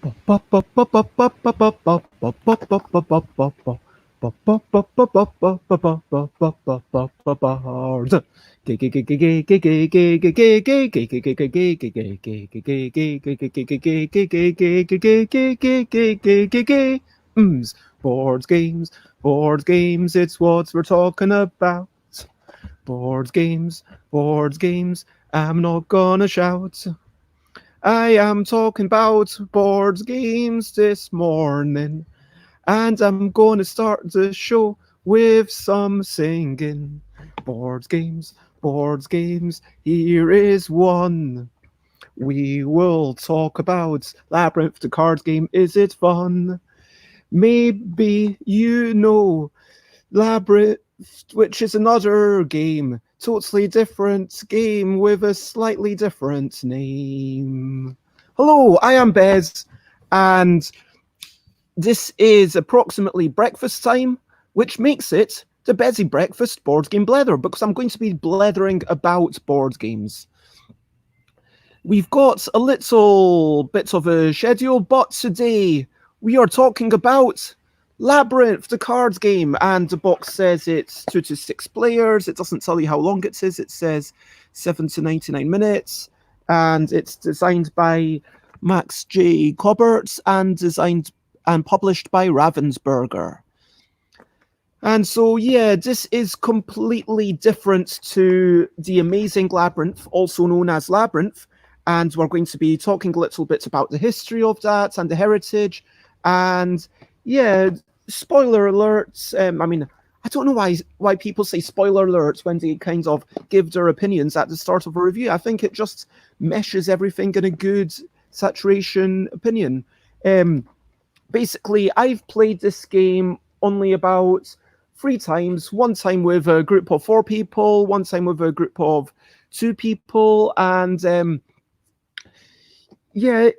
Board games, it's what we're talking about. Board games, I'm not gonna shout. I am talking about board games this morning, and I'm going to start the show with some singing. Board games, here is one. We will talk about Labyrinth, the card game. Is it fun? Maybe you know Labyrinth, which is another game. Totally different game with a slightly different name. Hello, I am Bez, and this is approximately breakfast time, which makes it the Bezzy Breakfast Board Game Blether, because I'm going to be blethering about board games. We've got a little bit of a schedule, but today we are talking about Labyrinth, the card game, and the box says it's 2 to 6 players. It doesn't tell you how long it is. It says 7 to 99 minutes, and it's designed by Max J Kobbert and published by Ravensburger. And so, yeah, this is completely different to the amazing Labyrinth, also known as Labyrinth, and we're going to be talking a little bit about the history of that and the heritage, and yeah, spoiler alerts. I don't know why people say spoiler alerts when they kind of give their opinions at the start of a review. I think it just meshes everything in a good saturation opinion. Basically, I've played this game only about 3 times. One time with a group of 4 people, one time with a group of 2 people, and yeah,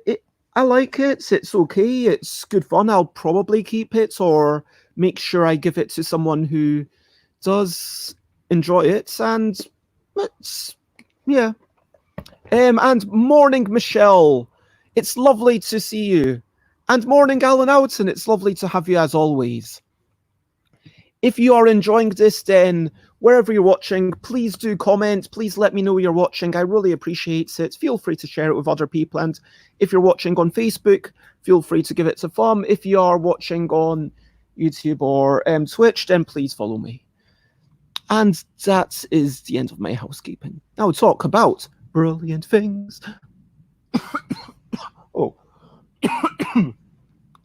I like it. It's okay. It's good fun. I'll probably keep it or make sure I give it to someone who does enjoy it. And it's, yeah. And morning, Michelle. It's lovely to see you. And morning, Alan Oughton. It's lovely to have you as always. If you are enjoying this, then wherever you're watching, please do comment. Please let me know you're watching. I really appreciate it. Feel free to share it with other people. And if you're watching on Facebook, feel free to give it a thumb. If you are watching on YouTube or Twitch, then please follow me. And that is the end of my housekeeping. Now talk about brilliant things. Oh,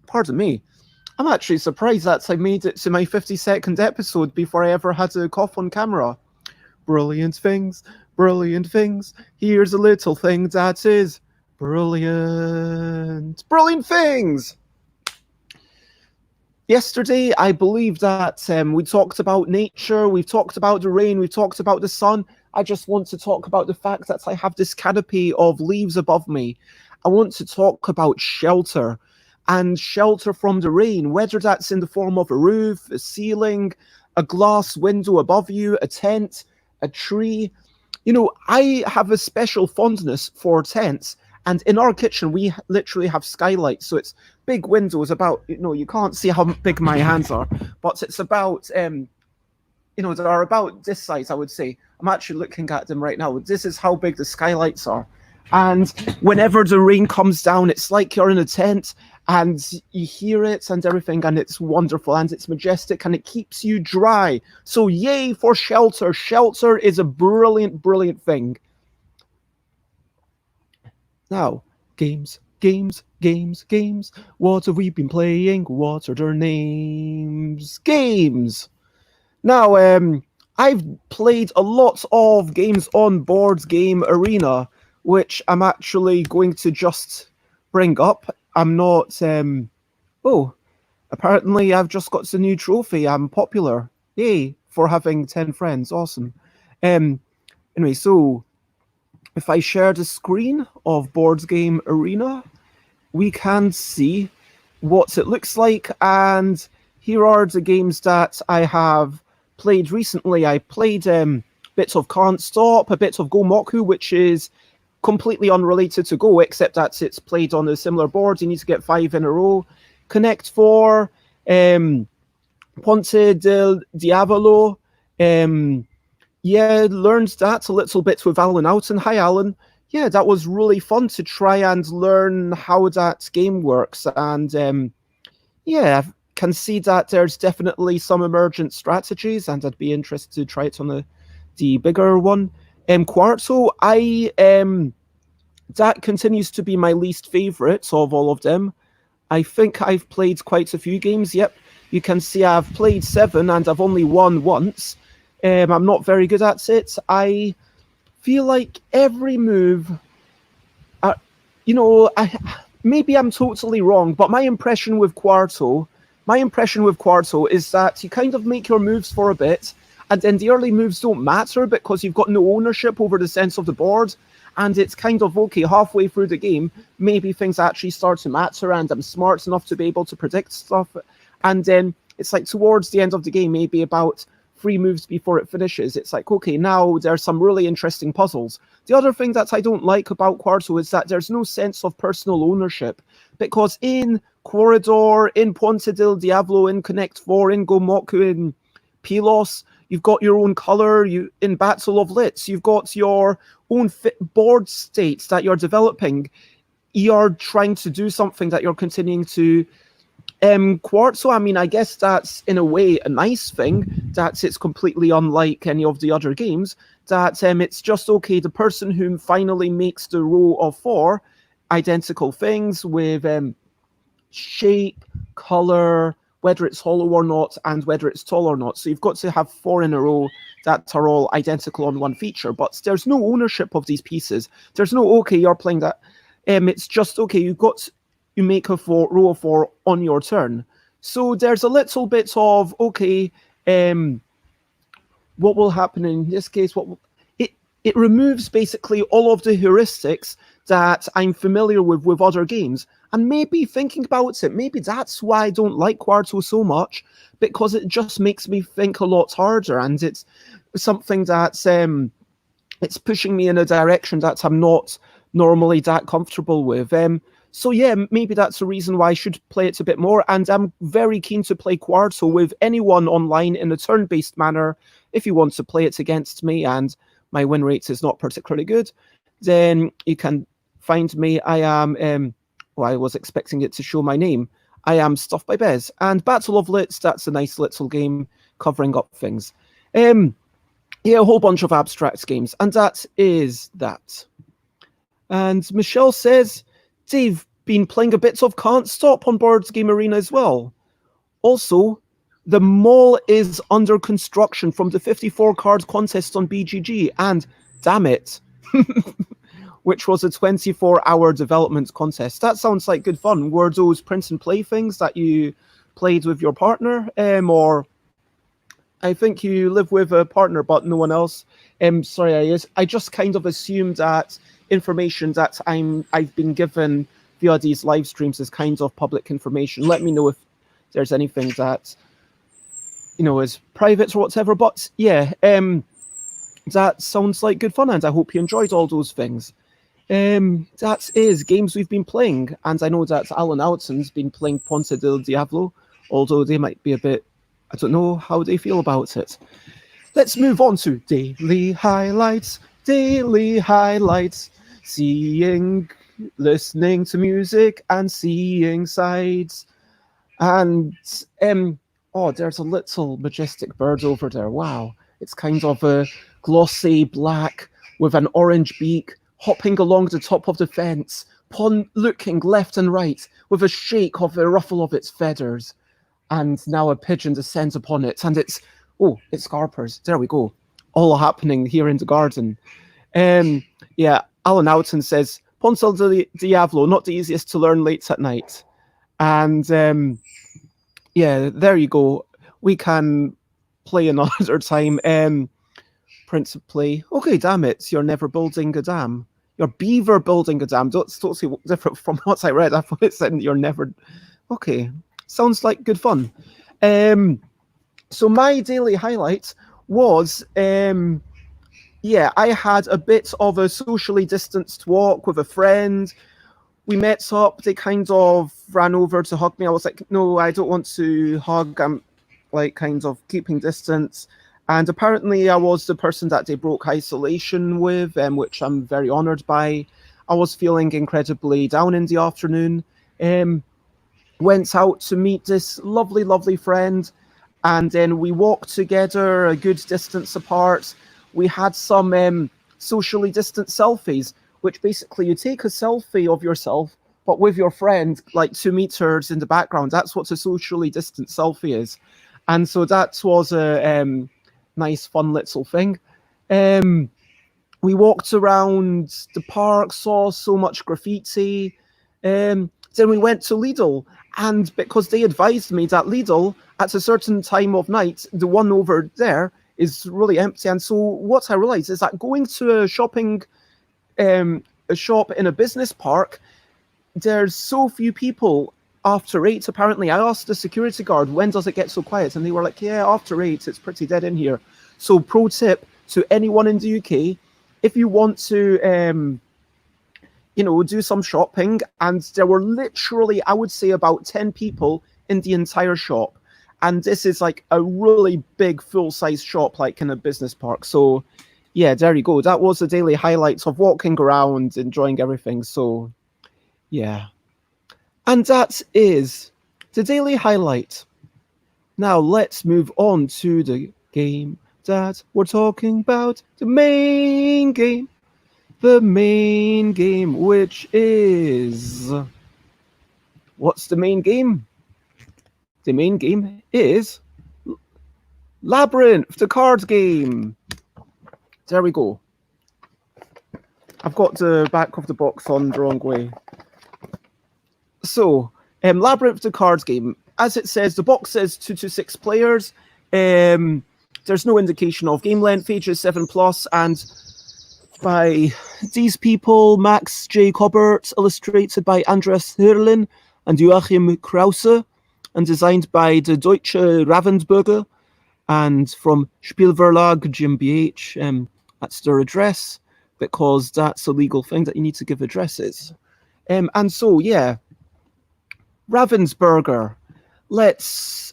pardon me. I'm actually surprised that I made it to my 52nd episode before I ever had a cough on camera. Brilliant things, brilliant things. Here's a little thing that is brilliant. Brilliant things! Yesterday, I believe that we talked about nature, we've talked about the rain, we've talked about the sun. I just want to talk about the fact that I have this canopy of leaves above me. I want to talk about shelter. And shelter from the rain, whether that's in the form of a roof, a ceiling, a glass window above you, a tent, a tree. You know, I have a special fondness for tents, and in our kitchen, we literally have skylights, so it's big windows about, you can't see how big my hands are, but it's about, they are about this size, I would say. I'm actually looking at them right now. This is how big the skylights are. And whenever the rain comes down, it's like you're in a tent, and you hear it and everything, and it's wonderful and it's majestic and it keeps you dry. So yay for shelter. Shelter is a brilliant, brilliant thing. Now, games. What have we been playing? What are their names? Games. Now, I've played a lot of games on Board Game Arena, which I'm actually going to just bring up. I'm not, apparently I've just got a new trophy. I'm popular. Yay, for having 10 friends. Awesome. Anyway, so if I share the screen of Board Game Arena, we can see what it looks like. And here are the games that I have played recently. I played bits of Can't Stop, a bit of Go Moku, which is completely unrelated to Go, except that it's played on a similar board. You need to get 5 in a row. Connect 4, Ponte del Diavolo. Yeah, learned that a little bit with Alan Oughton. Hi, Alan. Yeah, that was really fun to try and learn how that game works. And yeah, I can see that there's definitely some emergent strategies, and I'd be interested to try it on the bigger one. Quarto, that continues to be my least favorite of all of them. I think I've played quite a few games. Yep, you can see I've played 7 and I've only won once. I'm not very good at it. I feel like every move, maybe I'm totally wrong, but my impression with Quarto is that you kind of make your moves for a bit, and then the early moves don't matter because you've got no ownership over the sense of the board, and it's kind of, okay, halfway through the game, maybe things actually start to matter, and I'm smart enough to be able to predict stuff, and then it's like towards the end of the game, maybe about 3 moves before it finishes, it's like, okay, now there's some really interesting puzzles. The other thing that I don't like about Quarto is that there's no sense of personal ownership, because in Corridor, in Ponte del Diablo, in Connect 4, in Gomoku, in Pilos, you've got your own color. In Battle of Lits, you've got your own board states that you're developing. You're trying to do something that you're continuing to Quartzo, I mean, I guess that's in a way a nice thing, that it's completely unlike any of the other games, that it's just, okay, the person who finally makes the row of 4 identical things with shape, color, whether it's hollow or not, and whether it's tall or not. So you've got to have 4 in a row that are all identical on one feature, but there's no ownership of these pieces. There's no, okay, you're playing that. It's just, okay, you make a row of 4 on your turn. So there's a little bit of, okay, what will happen in this case? It removes basically all of the heuristics that I'm familiar with other games. And maybe thinking about it, maybe that's why I don't like Quarto so much, because it just makes me think a lot harder, and it's something that's it's pushing me in a direction that I'm not normally that comfortable with. So yeah, maybe that's a reason why I should play it a bit more, and I'm very keen to play Quarto with anyone online in a turn-based manner. If you want to play it against me and my win rate is not particularly good, then you can find me. I am, I was expecting it to show my name. I am Stuff by Bez, and Battle of Lits, that's a nice little game covering up things. Yeah, a whole bunch of abstract games, and that is that. And Michelle says, Dave, been playing a bit of Can't Stop on Board Game Arena as well. Also, the mall is under construction from the 54 card contest on BGG, and damn it, which was a 24-hour development contest. That sounds like good fun. Were those print and play things that you played with your partner, or I think you live with a partner but no one else? Sorry, I just kind of assumed that information that I've been given via these live streams is kind of public information. Let me know if there's anything that is private or whatever. But yeah, that sounds like good fun, and I hope you enjoyed all those things. That is games we've been playing, and I know that Alan Oughton's been playing Ponte del Diablo, although they might be a bit, I don't know how they feel about it. Let's move on to daily highlights. Listening to music and seeing sights. And there's a little majestic bird over there. Wow, it's kind of a glossy black with an orange beak, hopping along the top of the fence, looking left and right with a shake of the ruffle of its feathers. And now a pigeon descends upon it, and it's Scarpers. There we go. All happening here in the garden. Yeah, Alan Oughton says, Ponte del Diablo, not the easiest to learn late at night. And yeah, there you go. We can play another time. Principally, okay, damn it, you're never building a dam. You're beaver building a dam. That's totally different from what I read. I thought it said you're never... Okay, sounds like good fun. So my daily highlight was yeah, I had a bit of a socially distanced walk with a friend. We met up. They kind of ran over to hug me. I was like, no, I don't want to hug. I'm like kind of keeping distance. And apparently, I was the person that they broke isolation with, which I'm very honored by. I was feeling incredibly down in the afternoon. Um, Went out to meet this lovely, lovely friend, and then we walked together a good distance apart. We had some socially distant selfies, which basically you take a selfie of yourself, but with your friend, like 2 meters in the background. That's what a socially distant selfie is. And so that was a nice, fun little thing. Um, we walked around the park, saw so much graffiti. Then we went to Lidl, and because they advised me that Lidl, at a certain time of night, the one over there is really empty. And so what I realized is that going to a shop in a business park, there's so few people after 8. Apparently, I asked the security guard, when does it get so quiet? And they were like, yeah, after 8, it's pretty dead in here. So pro tip to anyone in the UK, if you want to do some shopping, and there were literally, I would say, about 10 people in the entire shop. And this is like a really big full-size shop, like in a business park. So yeah, there you go. That was the daily highlights of walking around, enjoying everything. So yeah. And that is the daily highlight. Now let's move on to the game that we're talking about, the main game. The main game, which is... What's the main game? The main game is Labyrinth, the card game. There we go. I've got the back of the box on the wrong way. So, Labyrinth, the card game. As it says, the box says 2 to 6 players. There's no indication of game length, ages 7+, and by these people, Max J Kobbert, illustrated by Andreas Herrlin and Joachim Krause, and designed by the Deutsche Ravensburger, and from Spielverlag GmbH. That's their address, because that's a legal thing that you need to give addresses. And so, yeah, Ravensburger. Let's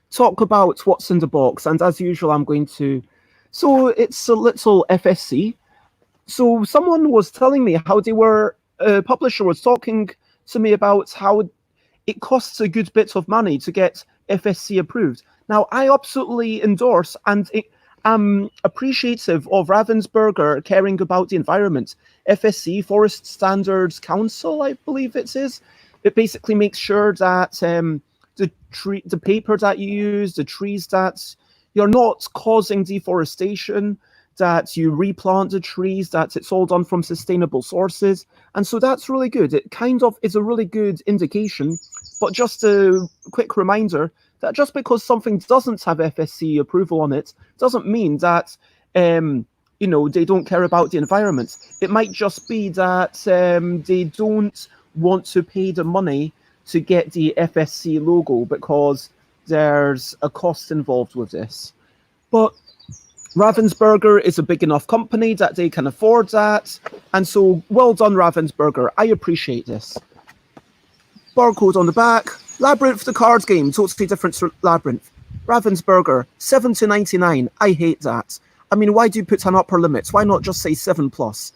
talk about what's in the box. And as usual, I'm going to... So it's a little FSC. So someone was telling me how a publisher was talking to me about how it costs a good bit of money to get FSC approved. Now, I absolutely endorse and am appreciative of Ravensburger caring about the environment. FSC, Forest Standards Council, I believe it is. It basically makes sure that the paper that you use, the trees that you're not causing deforestation, that you replant the trees, that it's all done from sustainable sources. And so that's really good. It kind of is a really good indication. But just a quick reminder that just because something doesn't have FSC approval on it doesn't mean that they don't care about the environment. It might just be that they don't want to pay the money to get the FSC logo because there's a cost involved with this. But Ravensburger is a big enough company that they can afford that. And so, well done, Ravensburger. I appreciate this. Barcode on the back. Labyrinth, the cards game. Totally different to Labyrinth. Ravensburger, 7 to 99. I hate that. I mean, why do you put an upper limit? Why not just say 7+?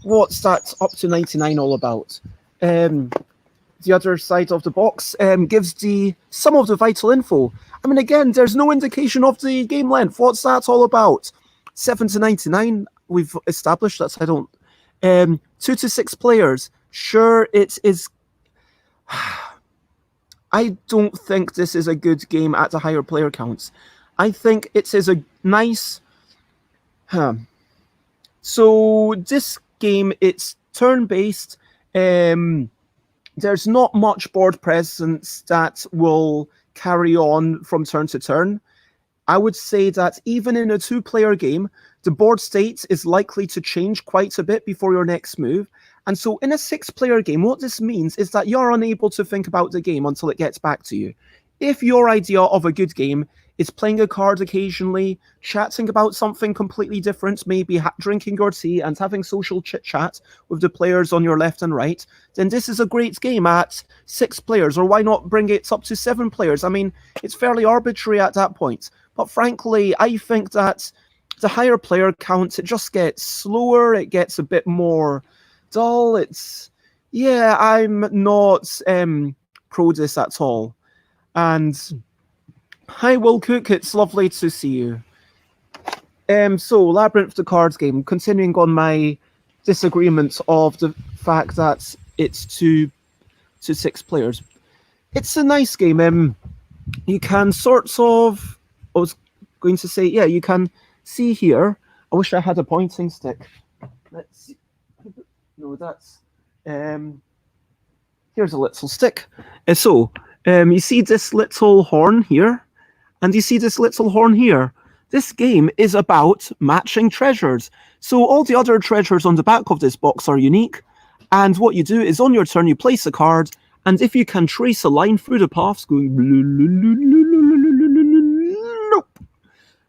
What's that up to 99 all about? The other side of the box gives some of the vital info. I mean, again, there's no indication of the game length. What's that all about? 7 to 99, we've established that. I don't... 2 to 6 players. Sure, it is... I don't think this is a good game at the higher player counts. I think it is a nice... So this game, it's turn-based. There's not much board presence that will carry on from turn to turn. I would say that even in a 2-player game, the board state is likely to change quite a bit before your next move. And so in a 6-player game, what this means is that you're unable to think about the game until it gets back to you. If your idea of a good game is playing a card occasionally, chatting about something completely different, maybe drinking your tea and having social chit chat with the players on your left and right, then this is a great game at 6 players, or why not bring it up to 7 players? I mean, it's fairly arbitrary at that point. But frankly, I think that the higher player count, it just gets slower, it gets a bit more dull. I'm not pro this at all. And hi, Will Cook, it's lovely to see you. So Labyrinth the cards game, continuing on my disagreement of the fact that it's 2 to 6 players. It's a nice game. You can I was going to say, yeah, you can see here. I wish I had a pointing stick. Let's see. No, that's here's a little stick. You see this little horn here, and you see this little horn here. This game is about matching treasures. So all the other treasures on the back of this box are unique, and what you do is on your turn you place a card, and if you can trace a line through the paths going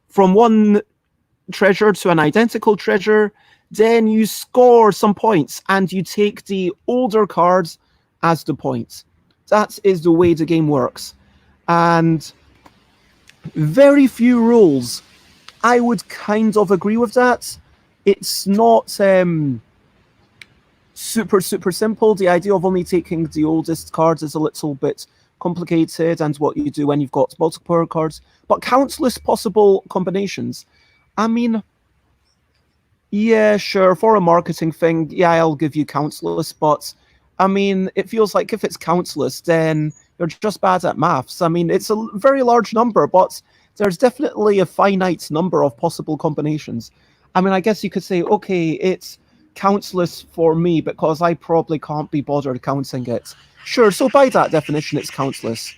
from one treasure to an identical treasure, then you score some points and you take the older cards as the points. That is the way the game works. And very few rules. I would kind of agree with that. It's not super simple. The idea of only taking the oldest cards is a little bit complicated, and what you do when you've got multiple cards, but countless possible combinations. I mean, yeah, sure, for a marketing thing, yeah, I'll give you countless, but I mean, it feels like if it's countless, then you're just bad at maths. I mean, it's a very large number, but there's definitely a finite number of possible combinations. I mean, I guess you could say, okay, it's countless for me because I probably can't be bothered counting it. Sure, so by that definition, it's countless.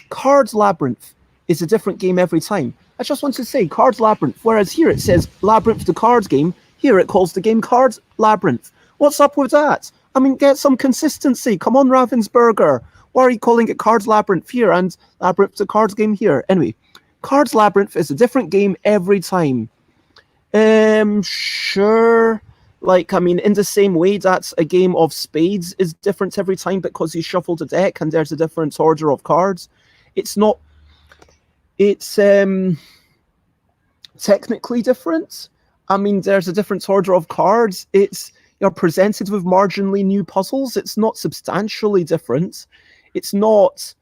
Cards Labyrinth is a different game every time. I just want to say Cards Labyrinth, whereas here it says Labyrinth the cards game, here it calls the game Cards Labyrinth. What's up with that? I mean, get some consistency. Come on, Ravensburger. Why are you calling it Cards Labyrinth here and Labyrinth the cards game here? Anyway, Cards Labyrinth is a different game every time. Sure. Like, I mean, in the same way that a game of spades is different every time because you shuffle the deck and there's a different order of cards. It's technically different. I mean, there's a different order of cards. You're presented with marginally new puzzles. It's not substantially different. It's not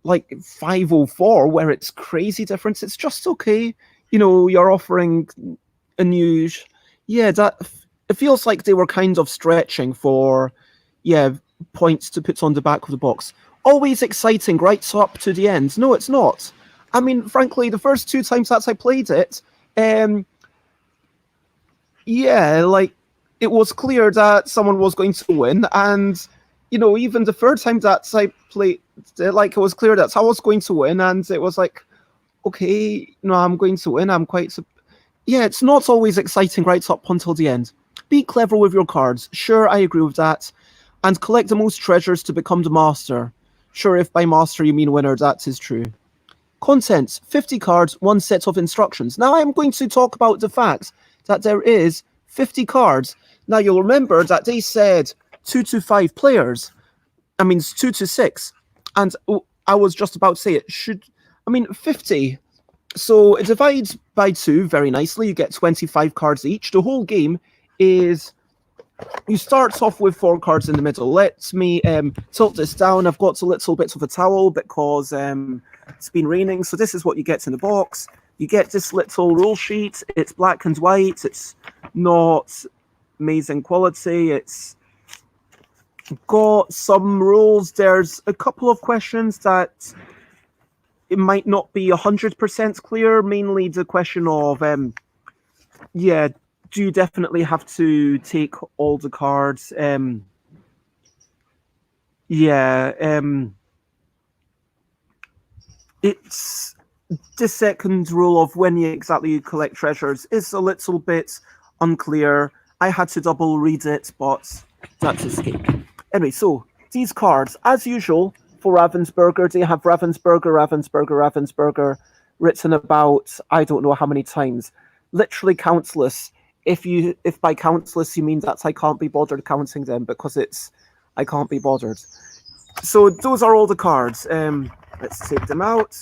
like 504 where it's crazy different. It's just okay. You know, you're offering a new... It feels like they were kind of stretching for, points to put on the back of the box. Always exciting right up to the end. No, it's not. I mean, frankly, the first 2 times that I played it, it was clear that someone was going to win. And, you know, even the third time that I played, it was clear that I was going to win. And it was like, okay, I'm going to win. It's not always exciting right up until the end. Be clever with your cards. Sure, I agree with that. And collect the most treasures to become the master. Sure, if by master you mean winner, that is true. Contents, 50 cards, 1 set of instructions. Now I'm going to talk about the fact that there is 50 cards. Now you'll remember that they said 2 to 5 players. I mean, it's 2 to 6. And I was just about to say 50. So it divides by 2 very nicely. You get 25 cards each. The whole game is... You start off with 4 cards in the middle. Let me tilt this down. I've got a little bit of a towel because it's been raining. So this is what you get in the box. You get this little rule sheet. It's black and white. It's not amazing quality. It's got some rules. There's a couple of questions that it might not be 100% clear. Mainly the question of, do you definitely have to take all the cards? It's the second rule of when you collect treasures is a little bit unclear. I had to double read it, but that's escape. Anyway, so these cards, as usual, for Ravensburger, they have Ravensburger, Ravensburger, Ravensburger, written about I don't know how many times, literally countless. If by countless you mean that I can't be bothered counting them because I can't be bothered. So those are all the cards. Let's take them out.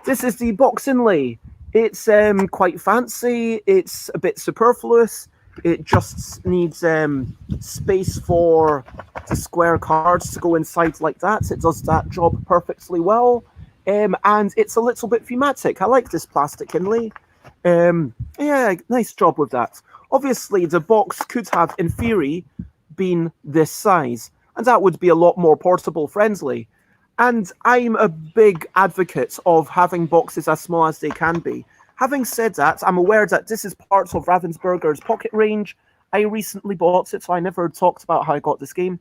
This is the box inlay. It's quite fancy. It's a bit superfluous. It just needs space for the square cards to go inside like that. It does that job perfectly well. And it's a little bit thematic. I like this plastic inlay. Yeah, nice job with that. Obviously, the box could have, in theory, been this size, and that would be a lot more portable friendly. And I'm a big advocate of having boxes as small as they can be. Having said that, I'm aware that this is part of Ravensburger's pocket range. I recently bought it, so I never talked about how I got this game.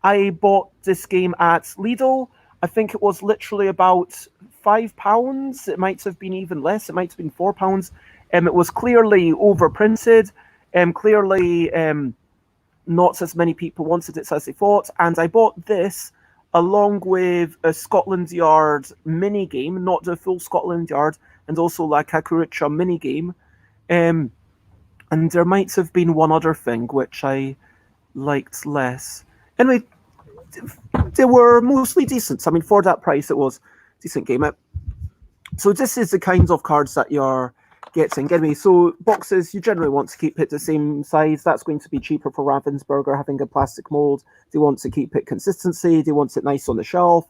I bought this game at Lidl. I think it was literally about £5. It might have been even less. It might have been £4. It was clearly overprinted. Clearly not as many people wanted it as they thought. And I bought this along with a Scotland Yard mini game, not the full Scotland Yard, and also like a Kurucha mini game. And there might have been one other thing which I liked less. Anyway, they were mostly decent. I mean, for that price, it was a decent game. So this is the kinds of cards that you're getting. Anyway, so boxes, you generally want to keep it the same size. That's going to be cheaper for Ravensburger having a plastic mold. They want to keep it consistency. They want it nice on the shelf.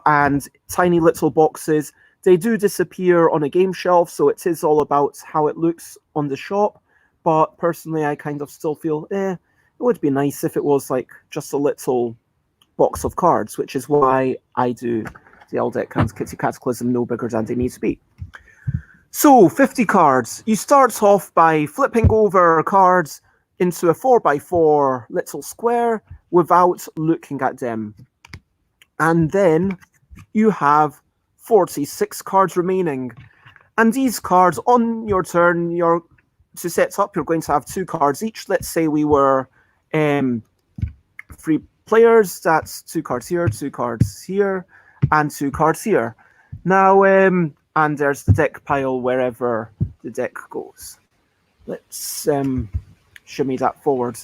And tiny little boxes, they do disappear on a game shelf, so it is all about how it looks on the shop. But personally, I kind of still feel, it would be nice if it was like just a little box of cards, which is why I do the Eldec and Kitty Cataclysm no bigger than they need to be. So, 50 cards. You start off by flipping over cards into a 4x4 little square without looking at them. And then you have 46 cards remaining. And these cards, on your turn, to set up, you're going to have 2 cards each. Let's say we were 3 players. That's 2 cards here, 2 cards here, and 2 cards here. Now, and there's the deck pile wherever the deck goes. Let's shimmy that forward.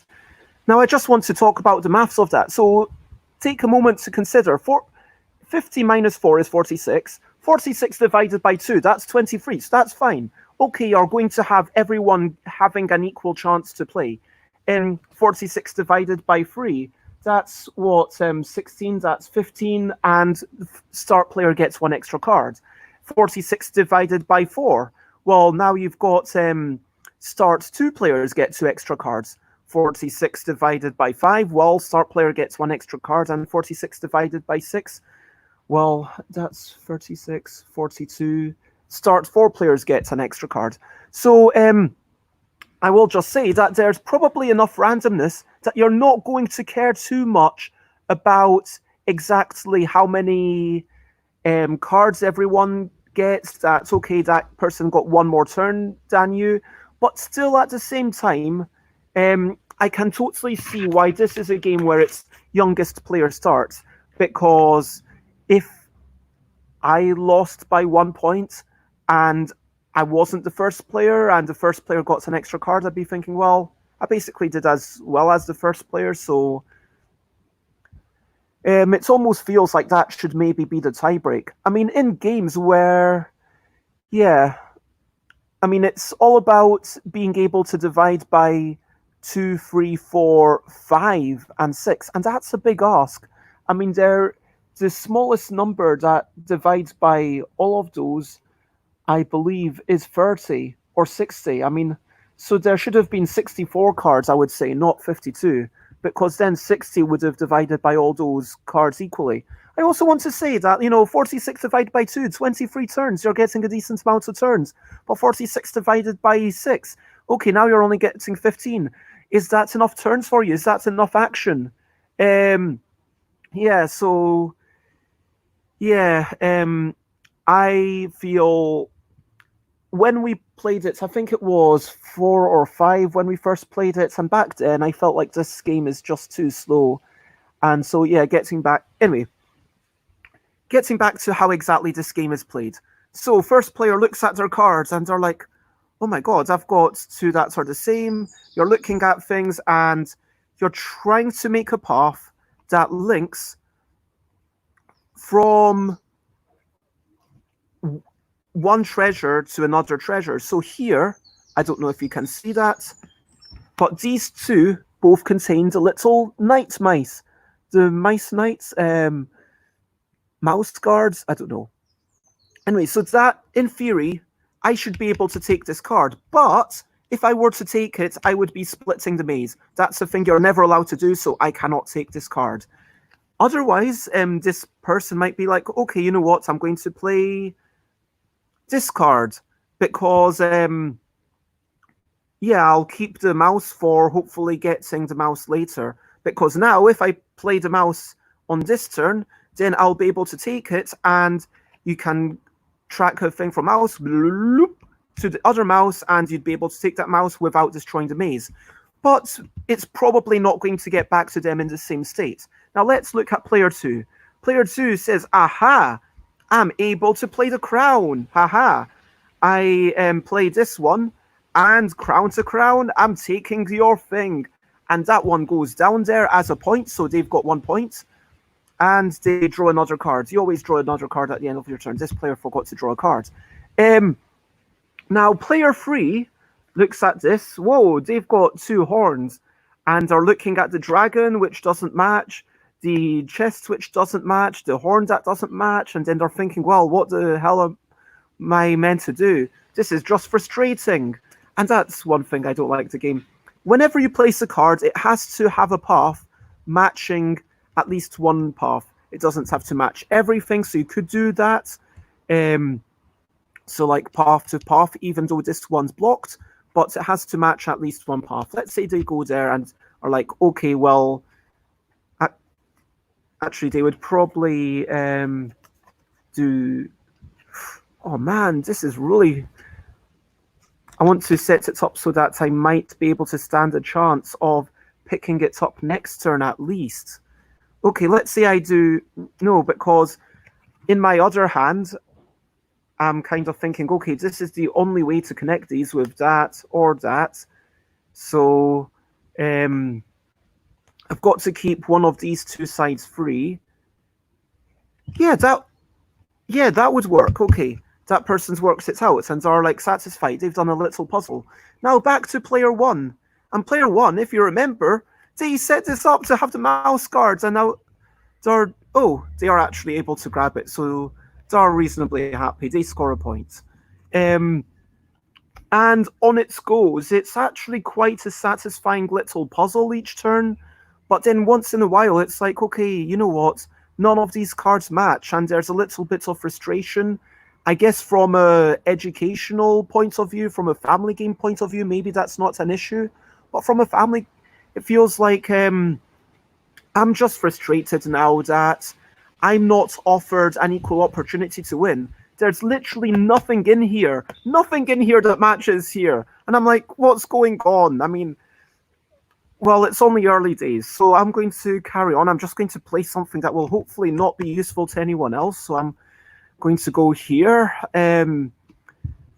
Now, I just want to talk about the maths of that. So take a moment to consider. 50 minus 4 is 46. 46 divided by 2, that's 23. So that's fine. Okay, you're going to have everyone having an equal chance to play. 46 divided by 3, that's what, 16, that's 15, and the start player gets 1 extra card. 46 divided by 4, well, now you've got start 2 players get 2 extra cards. 46 divided by 5, well, start player gets 1 extra card, and 46 divided by 6, well, that's 36, 42. Start 4 players gets an extra card. So I will just say that there's probably enough randomness that you're not going to care too much about exactly how many cards everyone gets. That's okay, that person got 1 more turn than you. But still, at the same time, I can totally see why this is a game where it's youngest player starts. Because if I lost by 1 point and I wasn't the first player and the first player got an extra card, I'd be thinking, well, I basically did as well as the first player, so it almost feels like that should maybe be the tiebreak. I mean, in games where, yeah, I mean, it's all about being able to divide by 2, 3, 4, 5, and 6, and that's a big ask. I mean, the smallest number that divides by all of those, I believe, is 30 or 60. I mean, so there should have been 64 cards, I would say, not 52, because then 60 would have divided by all those cards equally. I also want to say that, 46 divided by 2, 23 turns, you're getting a decent amount of turns. But 46 divided by 6, okay, now you're only getting 15. Is that enough turns for you? Is that enough action? Yeah, so, yeah, I feel when we played it, I think it was 4 or 5 when we first played it, and back then I felt like this game is just too slow. And so, yeah, getting back to how exactly this game is played. So first player looks at their cards and they're like, oh my god, I've got two that are the same. You're looking at things and you're trying to make a path that links from one treasure to another treasure. So here, I don't know if you can see that, but these two both contain the little night mice. The mice knights, mouse guards, I don't know. Anyway, so that, in theory, I should be able to take this card. But if I were to take it, I would be splitting the maze. That's a thing you're never allowed to do, so I cannot take this card. Otherwise, this person might be like, okay, you know what, I'm going to play this card because, yeah, I'll keep the mouse for hopefully getting the mouse later. Because now, if I play the mouse on this turn, then I'll be able to take it, and you can track a thing from mouse to the other mouse, and you'd be able to take that mouse without destroying the maze. But it's probably not going to get back to them in the same state. Now let's look at player 2. Player 2 says, aha, I'm able to play the crown. Haha. I play this one, and crown to crown, I'm taking your thing. And that one goes down there as a point, so they've got 1 point. And they draw another card. You always draw another card at the end of your turn. This player forgot to draw a card. Now, player 3 looks at this. Whoa, they've got 2 horns. And are looking at the dragon, which doesn't match. The chest, which doesn't match. The horn that doesn't match. And then they're thinking, well, what the hell am I meant to do? This is just frustrating. And that's one thing I don't like the game. Whenever you place a card, it has to have a path matching at least one path. It doesn't have to match everything, so you could do that. So like path to path, even though this one's blocked, but it has to match at least one path. Let's say they go there and are like, okay, well, actually they would probably do... Oh man, this is really... I want to set it up so that I might be able to stand a chance of picking it up next turn at least. Okay, let's say I do... No, because in my other hand, I'm kind of thinking, okay, this is the only way to connect these with that or that. So I've got to keep one of these two sides free. Yeah, that would work. Okay, that person's works it out and are like satisfied. They've done a little puzzle. Now back to player 1. And player 1, if you remember, they set this up to have the mouse guards, and now they are actually able to grab it, so they are reasonably happy. They score a point. And on it goes. It's actually quite a satisfying little puzzle each turn, but then once in a while it's like, okay, you know what? None of these cards match, and there's a little bit of frustration. I guess from a educational point of view, from a family game point of view, maybe that's not an issue. But from a family, it feels like I'm just frustrated now that I'm not offered an equal opportunity to win. There's literally nothing in here that matches here. And I'm like, what's going on? I mean, well, it's only early days, so I'm going to carry on. I'm just going to play something that will hopefully not be useful to anyone else. So I'm going to go here.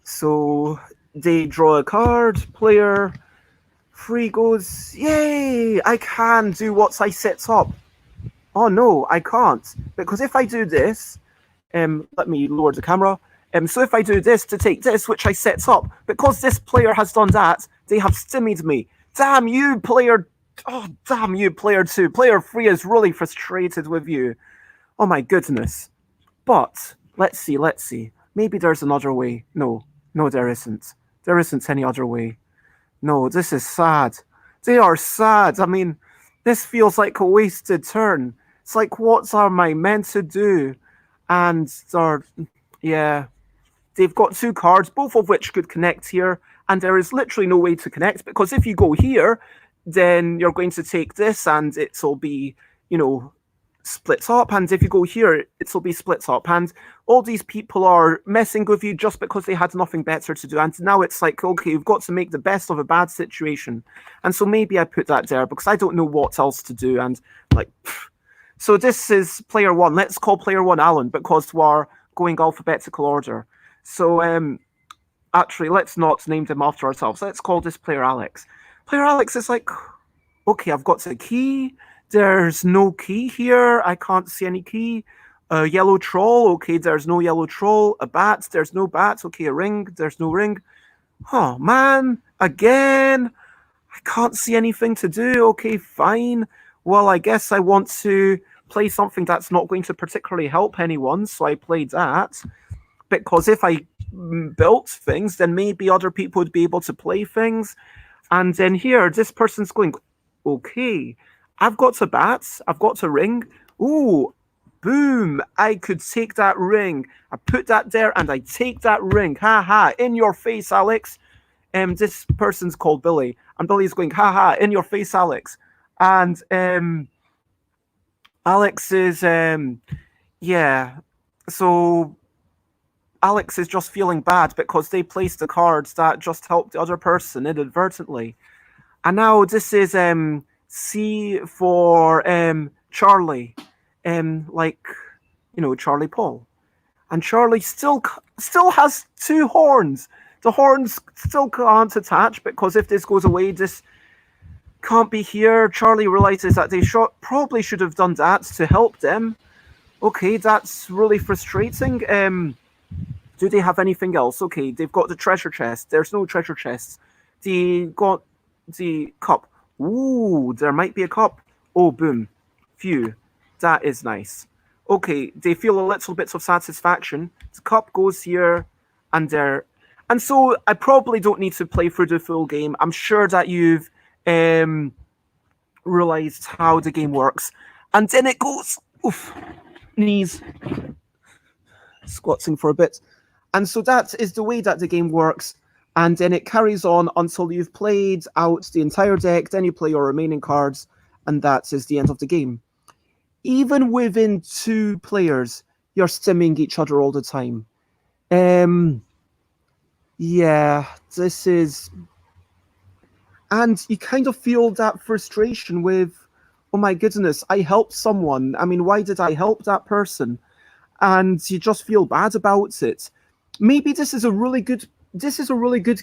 So they draw a card, player 3 goes, yay, I can do what I set up. Oh no, I can't, because if I do this, let me lower the camera. So if I do this to take this, which I set up, because this player has done that, they have stymied me. Damn you, player. Oh, damn you, player 2. Player 3 is really frustrated with you. Oh my goodness. But let's see. Maybe there's another way. No, there isn't. There isn't any other way. No, this is sad. They are sad. I mean, this feels like a wasted turn. It's like, what am I meant to do? And they've got 2 cards, both of which could connect here, and there is literally no way to connect, because if you go here, then you're going to take this, and it'll be, split up, and if you go here, it'll be split up, and all these people are messing with you just because they had nothing better to do, and now it's like, okay, you've got to make the best of a bad situation, and so maybe I put that there, because I don't know what else to do, and like, so this is player 1. Let's call player 1 Alan, because we're going alphabetical order. So actually, let's not name them after ourselves. Let's call this player Alex. Player Alex is like, okay, I've got a key. There's no key here. I can't see any key. A yellow troll. Okay, there's no yellow troll. A bat. There's no bat. Okay, a ring. There's no ring. Oh man, again. I can't see anything to do. Okay, fine. Well, I guess I want to play something that's not going to particularly help anyone, so I played that. Because if I built things, then maybe other people would be able to play things. And then here, this person's going, okay, I've got a bat, I've got a ring. Ooh, boom, I could take that ring. I put that there and I take that ring. Ha ha, in your face, Alex. This person's called Billy. And Billy's going, ha ha, in your face, Alex. And Alex is, yeah, so Alex is just feeling bad because they placed the cards that just helped the other person inadvertently. And now this is C for Charlie, like, you know, Charlie Paul. And Charlie still has two horns. The horns still can't attach because if this goes away, this can't be here. Charlie realizes that they probably should have done that to help them. Okay, that's really frustrating. Do they have anything else? Okay, they've got the treasure chest. There's no treasure chests. They got the cup. Ooh, there might be a cup. Oh, boom. Phew. That is nice. Okay, they feel a little bit of satisfaction. The cup goes here and there. And so I probably don't need to play through the full game. I'm sure that you've realized how the game works. And then it goes. Oof. Knees. Squatting for a bit. And so that is the way that the game works. And then it carries on until you've played out the entire deck. Then you play your remaining cards. And that is the end of the game. Even within two players, you're stimming each other all the time. Yeah, this is... And you kind of feel that frustration with, oh my goodness, I helped someone. I mean, why did I help that person? And you just feel bad about it. Maybe this is a really good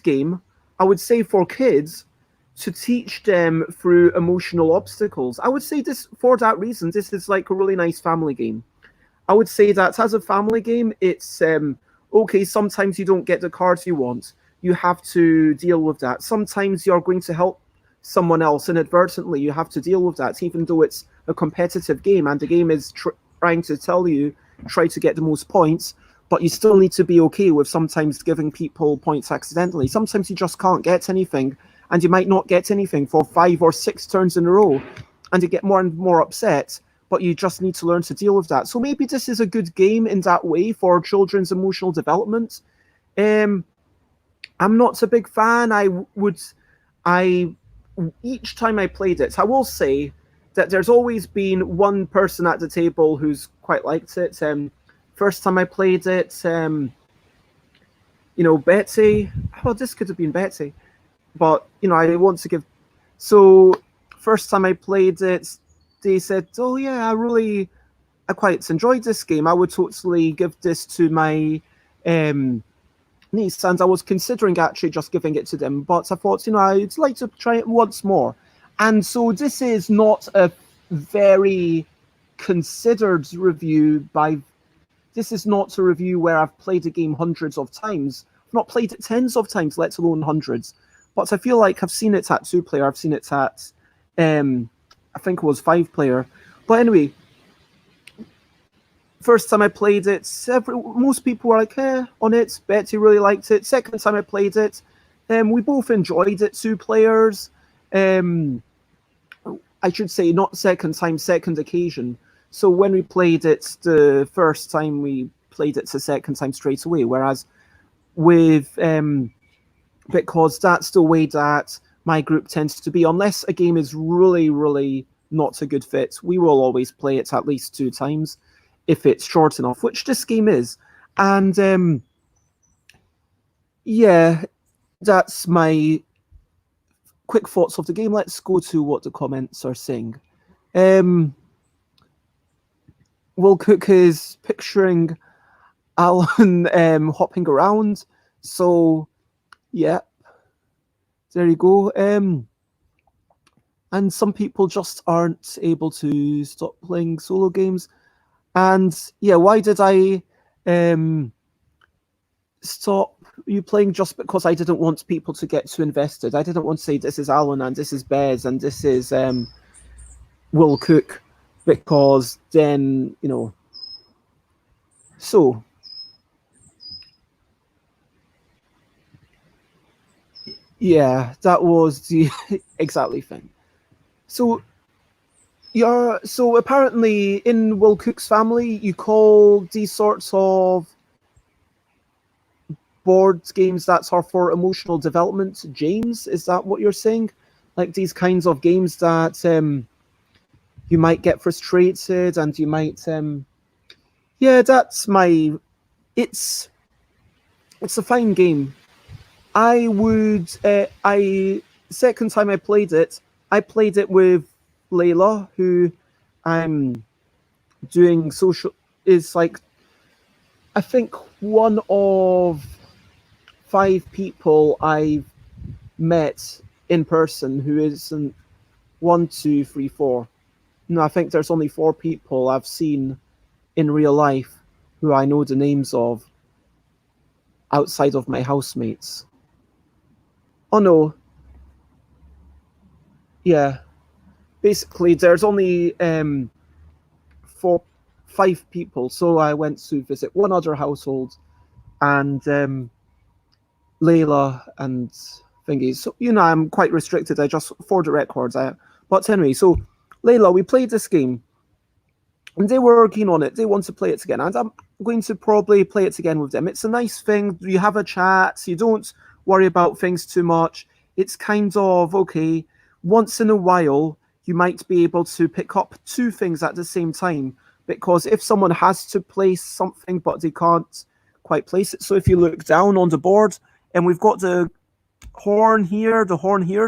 game, I would say, for kids to teach them through emotional obstacles. I would say this, for that reason, this is like a really nice family game. I would say that as a family game, it's okay, sometimes you don't get the cards you want. You have to deal with that. Sometimes you're going to help someone else inadvertently. You have to deal with that, even though it's a competitive game and the game is trying to tell you, try to get the most points, but you still need to be okay with sometimes giving people points accidentally. Sometimes you just can't get anything, and you might not get anything for 5 or 6 turns in a row, and you get more and more upset, but you just need to learn to deal with that. So maybe this is a good game in that way for children's emotional development. I'm not a big fan. Each time I played it, I will say that there's always been one person at the table who's quite liked it. First time I played it, Betsy. Well, this could have been Betsy, but I want to give. So first time I played it, they said, "Oh yeah, I quite enjoyed this game. I would totally give this to my niece," and I was considering actually just giving it to them, but I thought, I'd like to try it once more. And so this is not a very considered review this is not a review where I've played a game hundreds of times. I've not played it tens of times, let alone hundreds. But I feel like I've seen it at 2-player, I've seen it at I think it was 5-player. But anyway, first time I played it, most people were like, on it. Betty really liked it. Second time I played it, we both enjoyed it, 2 players. I should say not second time, second occasion. So when we played it the first time, we played it the second time straight away. Whereas with, because that's the way that my group tends to be, unless a game is really, really not a good fit, we will always play it at least 2 times if it's short enough, which this game is. And yeah, that's my quick thoughts of the game. Let's go to what the comments are saying. Will Cook is picturing Alan hopping around. So, yeah, there you go. And some people just aren't able to stop playing solo games. And yeah, why did I stop you playing? Just because I didn't want people to get too invested. I didn't want to say this is Alan and this is Bez and this is Will Cook, because then, so yeah, that was the exactly thing. So so apparently in Will Cook's family, you call these sorts of board games that are for emotional development James. Is that what you're saying? Like these kinds of games that you might get frustrated and you might yeah, that's my it's a fine game. I would I second time I played it with Layla, who I'm doing social is like I think one of 5 people I've met in person who isn't 1, 2, 3, 4. No, I think there's only 4 people I've seen in real life who I know the names of outside of my housemates. Oh no. Yeah. Basically, there's only 5 people. So I went to visit one other household and Layla and thingies. So, I'm quite restricted. I just, for the records. But anyway, so Layla, we played this game and they were keen on it. They want to play it again. And I'm going to probably play it again with them. It's a nice thing. You have a chat. You don't worry about things too much. It's kind of, okay, once in a while, you might be able to pick up 2 things at the same time. Because if someone has to place something, but they can't quite place it. So if you look down on the board, and we've got the horn here,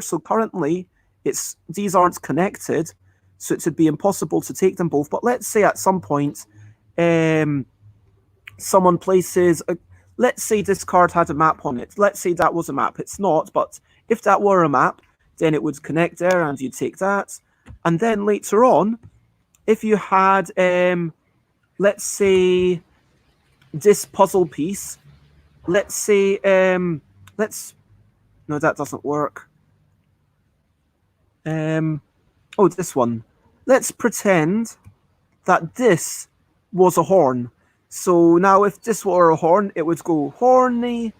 So currently, these aren't connected. So it would be impossible to take them both. But let's say at some point, someone places let's say this card had a map on it. Let's say that was a map. It's not, but if that were a map, then it would connect there and you'd take that. And then later on, if you had, let's say, this puzzle piece, let's say, no, that doesn't work. Oh, this one. Let's pretend that this was a horn. So now if this were a horn, it would go horny,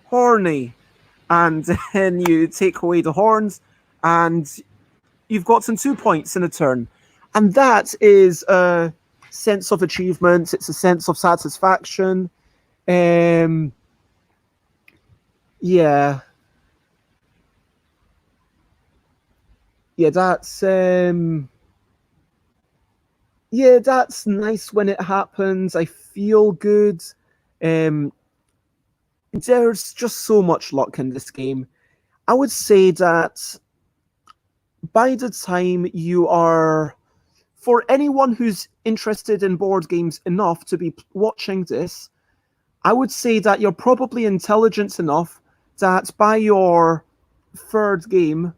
horny. And then you take away the horns and you've gotten 2 points in a turn. And that is a sense of achievement. It's a sense of satisfaction. Yeah. Yeah, that's yeah, that's nice when it happens. I feel good. There's just so much luck in this game. I would say that by the time you are, for anyone who's interested in board games enough to be watching this, I would say that you're probably intelligent enough that by your 3rd game,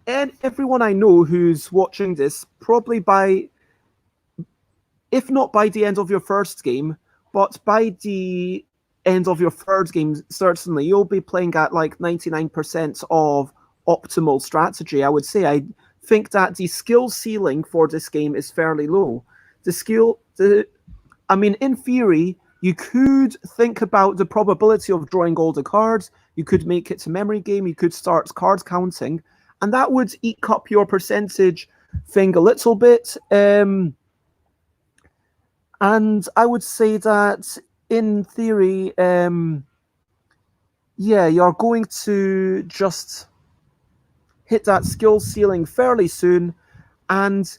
and everyone I know who's watching this, probably by, if not by the end of your 1st game, but by the end of your 3rd game, certainly, you'll be playing at like 99% of optimal strategy. I would say I think that the skill ceiling for this game is fairly low. In theory, you could think about the probability of drawing all the cards. You could make it a memory game. You could start card counting, and that would eke up your percentage thing a little bit. And I would say that in theory, yeah, you're going to just hit that skill ceiling fairly soon, and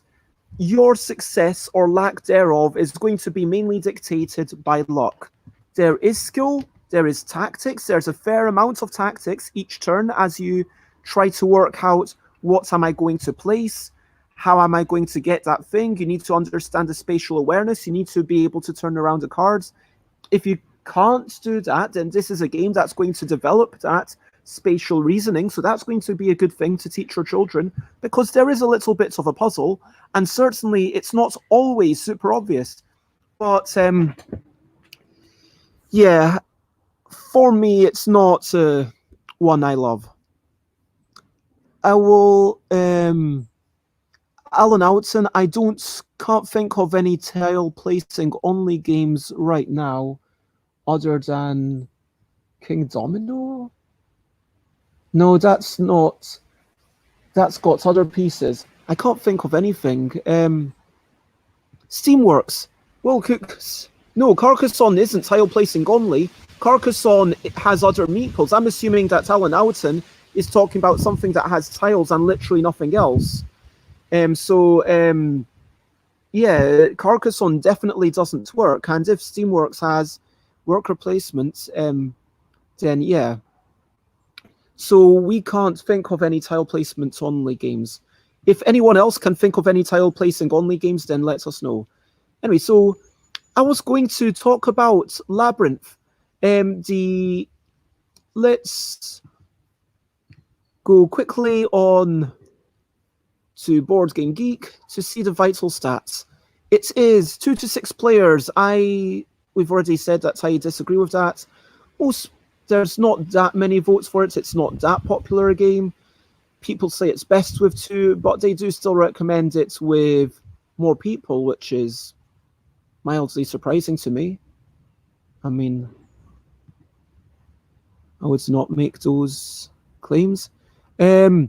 your success or lack thereof is going to be mainly dictated by luck. There is skill, there is tactics, there's a fair amount of tactics each turn as you try to work out what am I going to place, how am I going to get that thing? You need to understand the spatial awareness. You need to be able to turn around the cards. If you can't do that, then this is a game that's going to develop that spatial reasoning. So that's going to be a good thing to teach your children, because there is a little bit of a puzzle, and certainly it's not always super obvious. But yeah, for me, it's not one I love. I will Alan Outson. I can't think of any tile placing only games right now, other than King Domino. No, that's not. That's got other pieces. I can't think of anything. Steamworks. Well, no, Carcassonne isn't tile placing only. Carcassonne has other meeples. I'm assuming that Alan Outson is talking about something that has tiles and literally nothing else. Yeah, Carcassonne definitely doesn't work. And if Steamworks has worker placements, then yeah. So we can't think of any tile placements only games. If anyone else can think of any tile placing only games, then let us know. Anyway, so I was going to talk about Labyrinth. Let's go quickly on to Board Game Geek to see the vital stats. It is 2 to 6 players. We've already said that I disagree with that. There's not that many votes for it. It's not that popular a game. People say it's best with 2, but they do still recommend it with more people, which is mildly surprising to me. I mean, I would not make those claims. The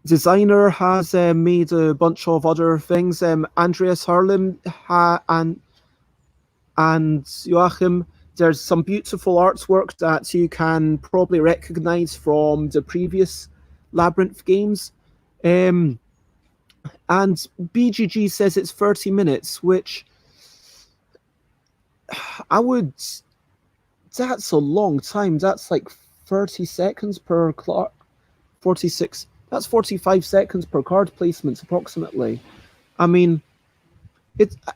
designer has made a bunch of other things. Andreas Harlem and Joachim, there's some beautiful artwork that you can probably recognize from the previous Labyrinth games. And BGG says it's 30 minutes, which that's a long time. That's like 30 seconds per card. 46. That's 45 seconds per card placement, approximately. I mean,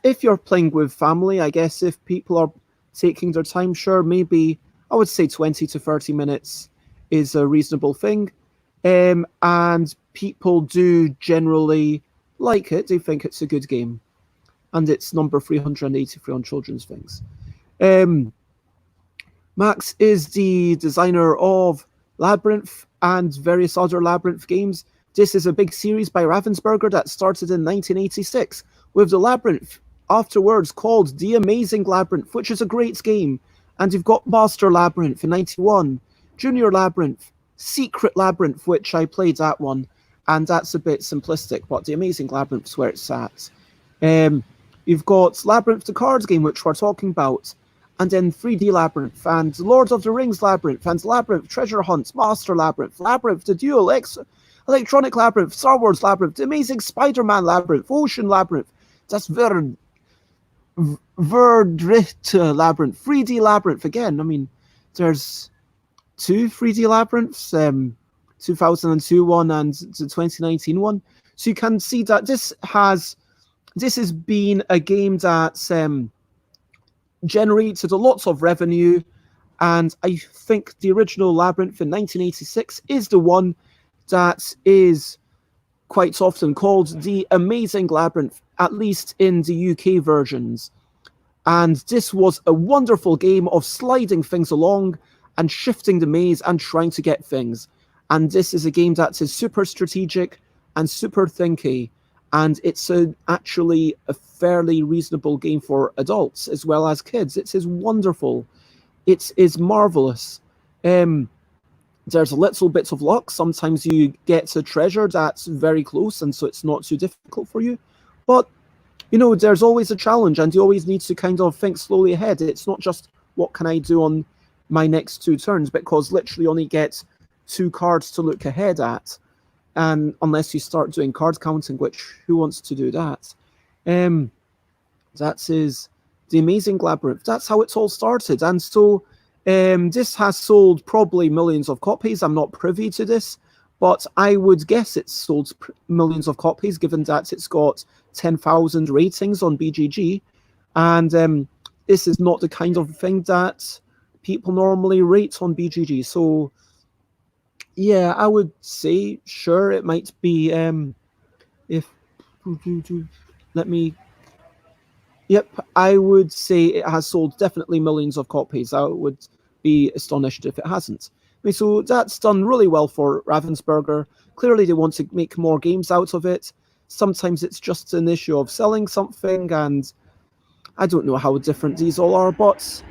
if you're playing with family, I guess if people are taking their time, sure, maybe I would say 20 to 30 minutes is a reasonable thing. And people do generally like it. They think it's a good game. And it's number 383 on Children's Things. Max is the designer of Labyrinth and various other Labyrinth games. This is a big series by Ravensburger that started in 1986 with the Labyrinth afterwards called The Amazing Labyrinth, which is a great game. And you've got Master Labyrinth in 91, Junior Labyrinth, Secret Labyrinth, which I played that one, and that's a bit simplistic, but The Amazing Labyrinth's where it's at. You've got Labyrinth the card game, which we're talking about, and then 3D Labyrinth, and Lord of the Rings Labyrinth, and Labyrinth Treasure Hunt, Master Labyrinth, Labyrinth the Duel, Electronic Labyrinth, Star Wars Labyrinth, The Amazing Spider-Man Labyrinth, Ocean Labyrinth, das Verdritte Labyrinth, 3D Labyrinth again. I mean, there's 2 3D Labyrinths, 2002 one and the 2019 one. So you can see that this has been a game that's generated lots of revenue, and I think the original Labyrinth in 1986 is the one that is quite often called The Amazing Labyrinth, at least in the UK versions. And this was a wonderful game of sliding things along and shifting the maze and trying to get things. And this is a game that is super strategic and super thinky, and it's actually a fairly reasonable game for adults as well as kids. It is wonderful. It is marvelous. There's a little bit of luck. Sometimes you get a treasure that's very close, and so it's not too difficult for you. But, you know, there's always a challenge, and you always need to kind of think slowly ahead. It's not just, what can I do on my next 2 turns, because literally only get 2 cards to look ahead at. And unless you start doing card counting, which, who wants to do that? That is The Amazing Labyrinth. That's how it's all started. And so this has sold probably millions of copies. I'm not privy to this, but I would guess it's sold millions of copies, given that it's got 10,000 ratings on BGG, and this is not the kind of thing that people normally rate on BGG. So, yeah, I would say sure it might be. If let me. Yep, I would say it has sold definitely millions of copies. I would be astonished if it hasn't. I mean, so that's done really well for Ravensburger. Clearly, they want to make more games out of it. Sometimes it's just an issue of selling something, and I don't know how different these all are, but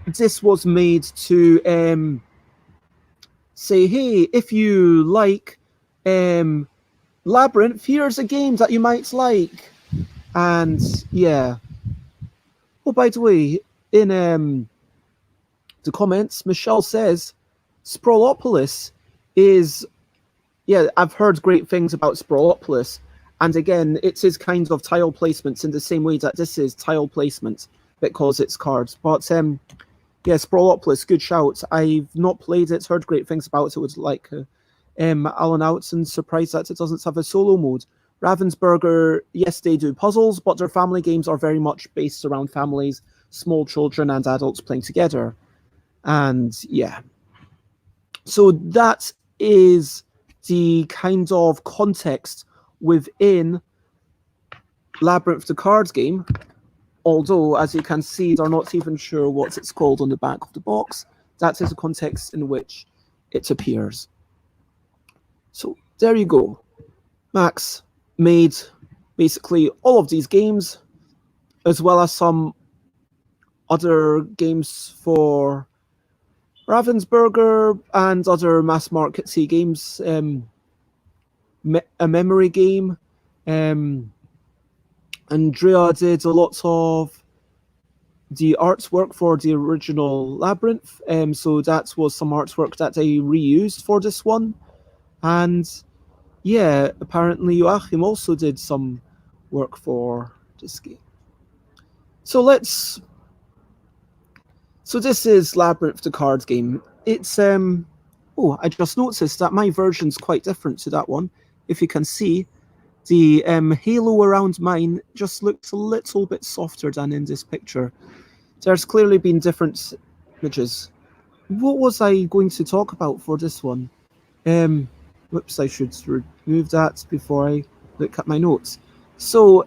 this was made to say, hey, if you like Labyrinth, here's a game that you might like. And yeah. Oh, by the way, in the comments, Michelle says Sprawlopolis is, yeah, I've heard great things about Sprawlopolis. And again, it is kind of tile placements in the same way that this is tile placement because it's cards. But yeah, Sprawlopolis, good shout. I've not played it, heard great things about it. Would like Alan out and surprised that it doesn't have a solo mode. Ravensburger, yes, they do puzzles, but their family games are very much based around families, small children and adults playing together. And yeah. So that is the kind of context within Labyrinth the card game. Although, as you can see, they're not even sure what it's called on the back of the box. That is the context in which it appears. So there you go. Max made basically all of these games, as well as some other games for Ravensburger and other mass markety games. A memory game. Andrea did a lot of the artwork for the original Labyrinth, so that was some artwork that they reused for this one. And yeah, apparently Joachim also did some work for this game. So this is Labyrinth the card game. It's oh, I just noticed that my version's quite different to that one. If you can see, the halo around mine just looks a little bit softer than in this picture. There's clearly been different images. What was I going to talk about for this one? Whoops, I should remove that before I look at my notes. So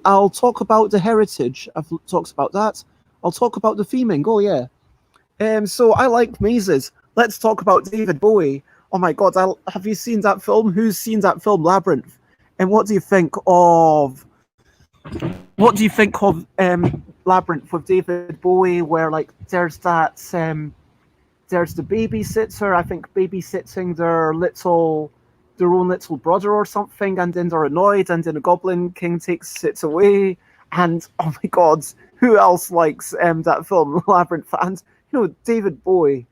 I'll talk about the heritage. I've talked about that. I'll talk about the theming. Oh yeah. So I like mazes. Let's talk about David Bowie. Oh my God, have you seen that film? Who's seen that film, Labyrinth? And what do you think of Labyrinth with David Bowie, where like there's that there's the babysitter, I think, babysitting their own little brother or something, and then they're annoyed, and then a Goblin King takes it away, and oh my God, who else likes that film, Labyrinth? And you know, David Bowie.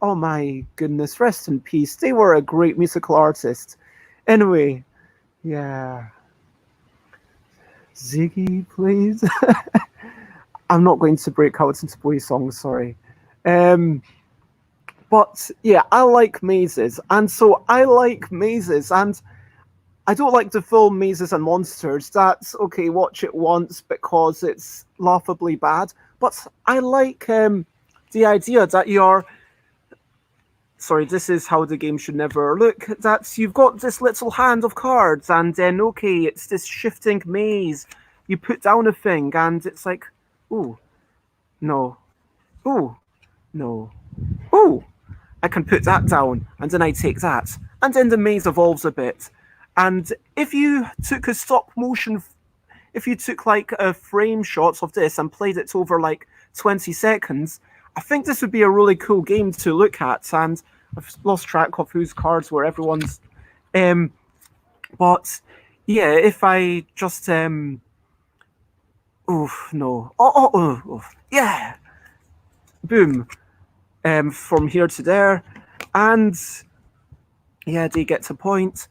Oh my goodness, rest in peace. They were a great musical artist. Anyway, yeah. Ziggy, please. I'm not going to break out into Bowie songs, sorry. But yeah, I like mazes, and so I like mazes, and I don't like the film Mazes and Monsters. That's okay, watch it once because it's laughably bad. But I like the idea that you're... Sorry, this is how the game should never look. That you've got this little hand of cards, and then, okay, it's this shifting maze. You put down a thing, and it's like, ooh, no, ooh, no, ooh, I can put that down, and then I take that. And then the maze evolves a bit. And if you took a stop motion, if you took like a frame shot of this and played it over like 20 seconds, I think this would be a really cool game to look at. And I've lost track of whose cards were everyone's. But yeah, if I just no. Yeah. Boom. From here to there. And yeah, they get to point.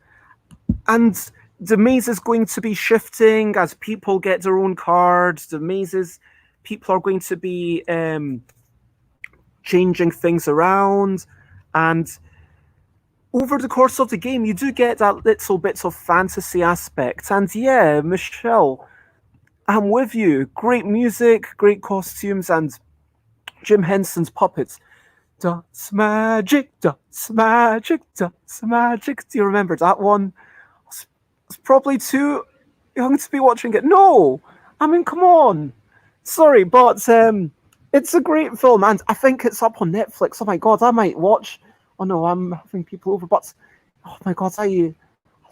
And the maze is going to be shifting as people get their own cards. The mazes, people are going to be changing things around. And over the course of the game, you do get that little bit of fantasy aspect. And yeah, Michelle, I'm with you. Great music, great costumes, and Jim Henson's puppets. Dance magic, dance magic, dance magic. Do you remember that one? It's probably too young to be watching it. No, I mean, come on. Sorry, but it's a great film, and I think it's up on Netflix. Oh my god, I might watch. Oh no, I'm having people over, but oh my god, I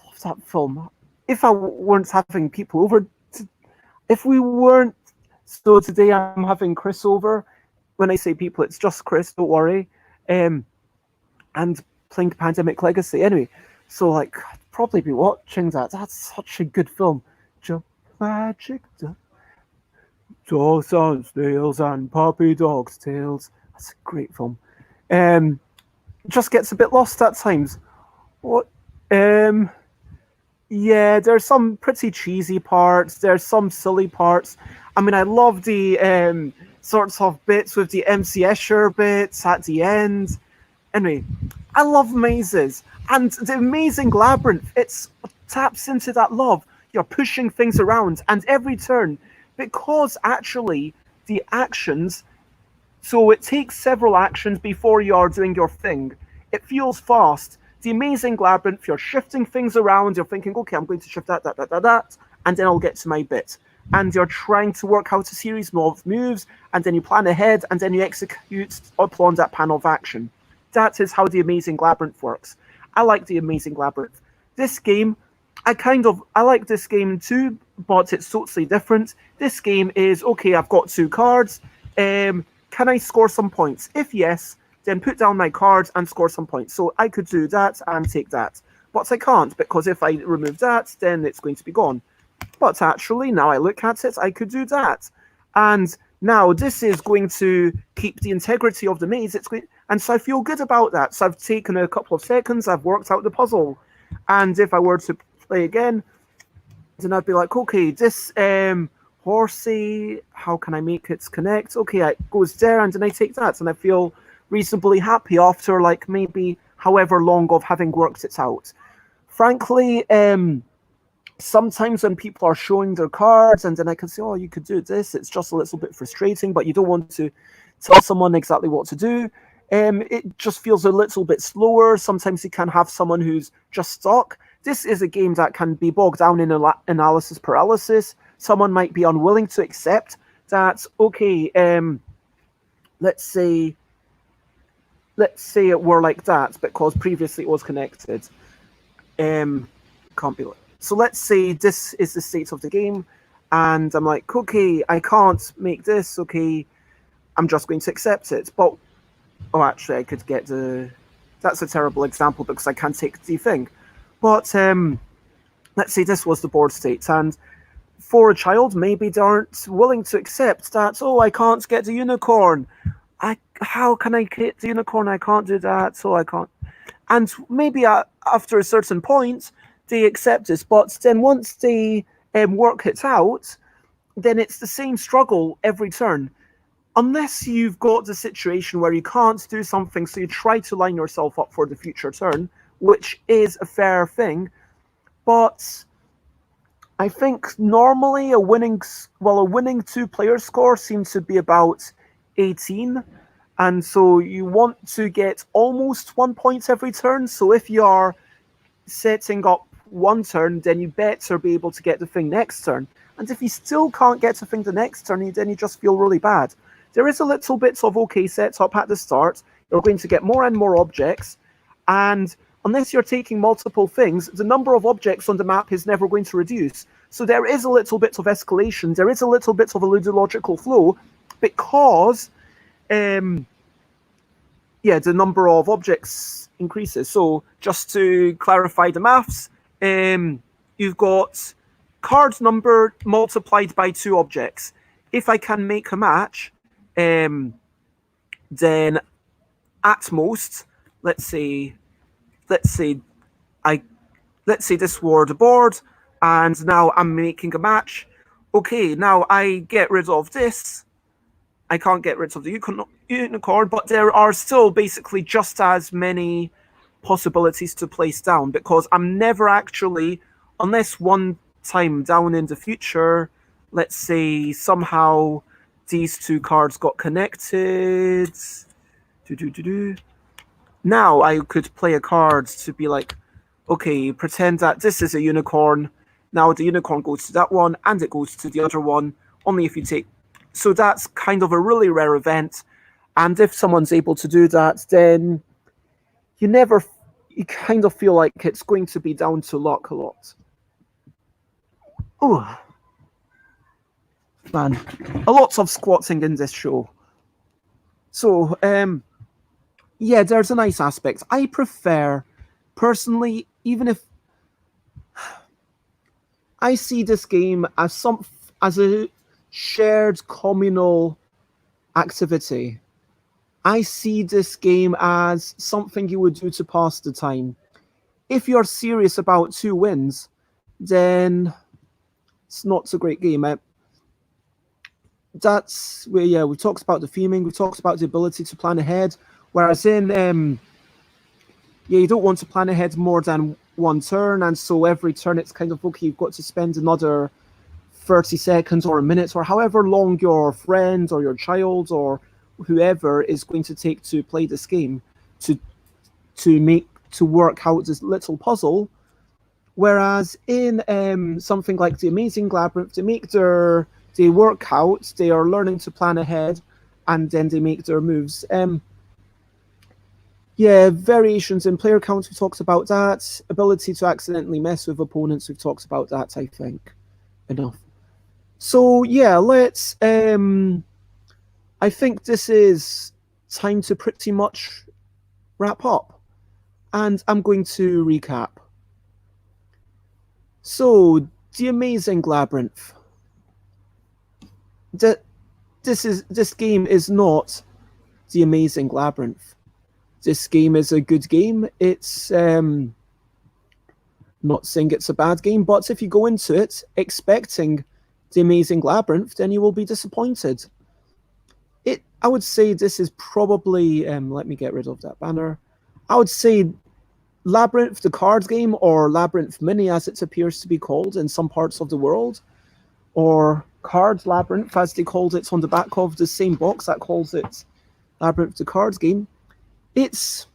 love that film. If I weren't having people over, if we weren't, so today I'm having Chris over. When I say people, it's just Chris. Don't worry. Um, and playing Pandemic Legacy. Anyway, so like I'd probably be watching that. That's such a good film. Jump magic, dogs on snails and puppy dogs' tails. That's a great film. Um, just gets a bit lost at times. What? Yeah, there's some pretty cheesy parts. There's some silly parts. I mean, I love the sorts of bits with the MC Escher bits at the end. Anyway, I love mazes and the amazing labyrinth. It taps into that love. You're pushing things around, and every turn, because actually the actions. So it takes several actions before you are doing your thing. It feels fast. The amazing labyrinth. You're shifting things around. You're thinking, okay, I'm going to shift that, and then I'll get to my bit. And you're trying to work out a series of moves, and then you plan ahead, and then you execute upon that panel of action. That is how the Amazing Labyrinth works. I like the Amazing Labyrinth. This game, I like this game too, but it's totally different. This game is okay. I've got 2 cards. Can I score some points? If yes, then put down my cards and score some points. So I could do that and take that, but I can't because if I remove that, then it's going to be gone. But actually, now I look at it, I could do that. And now this is going to keep the integrity of the maze. And so I feel good about that. So I've taken a couple of seconds, I've worked out the puzzle. And if I were to play again, then I'd be like, okay, this horsey, how can I make it connect? Okay, it goes there, and then I take that. And I feel reasonably happy after like maybe however long of having worked it out. Frankly, sometimes when people are showing their cards and then I can say, oh, you could do this, it's just a little bit frustrating, but you don't want to tell someone exactly what to do. It just feels a little bit slower. Sometimes you can have someone who's just stuck. This is a game that can be bogged down in analysis paralysis. Someone might be unwilling to accept that, okay, let's say it were like that because previously it was connected. Can't be like. So let's say this is the state of the game, and I'm like, okay, I can't make this, okay, I'm just going to accept it. But, oh, actually, I could get the... That's a terrible example because I can't take the thing. But let's say this was the board state, and for a child, maybe they aren't willing to accept that, oh, I can't get the unicorn. How can I get the unicorn? I can't do that, so I can't. And maybe after a certain point, they accept this, but then once they work it out, then it's the same struggle every turn. Unless you've got the situation where you can't do something, so you try to line yourself up for the future turn, which is a fair thing. But I think normally a winning 2-player score seems to be about 18. And so you want to get almost 1 point every turn. So if you are setting up one turn, then you better be able to get the thing next turn. And if you still can't get the thing the next turn, then you just feel really bad. There is a little bit of okay setup at the start. You're going to get more and more objects. And unless you're taking multiple things, the number of objects on the map is never going to reduce. So there is a little bit of escalation. There is a little bit of a ludological flow because the number of objects increases. So just to clarify the maths, you've got card number multiplied by 2 objects. If I can make a match, then at most, let's say this were the board, and now I'm making a match. Okay, now I get rid of this. I can't get rid of the unicorn, but there are still basically just as many possibilities to place down, because I'm never actually, unless one time down in the future, let's say somehow these two cards got connected. Now I could play a card to be like, okay, pretend that this is a unicorn. Now the unicorn goes to that one and it goes to the other one. Only if you take. So that's kind of a really rare event. And if someone's able to do that, then you never. You kind of feel like it's going to be down to luck a lot. Oh, man. A lot of squatting in this show. So, yeah, there's a nice aspect. I prefer, personally, even if I see this game as a shared communal activity. I see this game as something you would do to pass the time. If you're serious about 2 wins, then it's not a great game. That's where, yeah, we talked about the theming, we talked about the ability to plan ahead. Whereas in, yeah, you don't want to plan ahead more than 1 turn, and so every turn it's kind of, okay, you've got to spend another 30 seconds or a minute or however long your friend or your child or whoever is going to take to play this game to work out this little puzzle. Whereas in something like the Amazing Labyrinth, they work out, they are learning to plan ahead, and then they make their moves. Yeah, variations in player count, we talked about that. Ability to accidentally mess with opponents, we've talked about that, I think. Enough. So yeah, let's. I think this is time to pretty much wrap up, and I'm going to recap. So, the Amazing Labyrinth. This game is not the Amazing Labyrinth. This game is a good game. It's not saying it's a bad game, but if you go into it expecting the Amazing Labyrinth, then you will be disappointed. I would say this is probably, let me get rid of that banner. I would say Labyrinth, the card game, or Labyrinth Mini, as it appears to be called in some parts of the world, or Card Labyrinth, as they called it on the back of the same box that calls it Labyrinth, the cards game. It's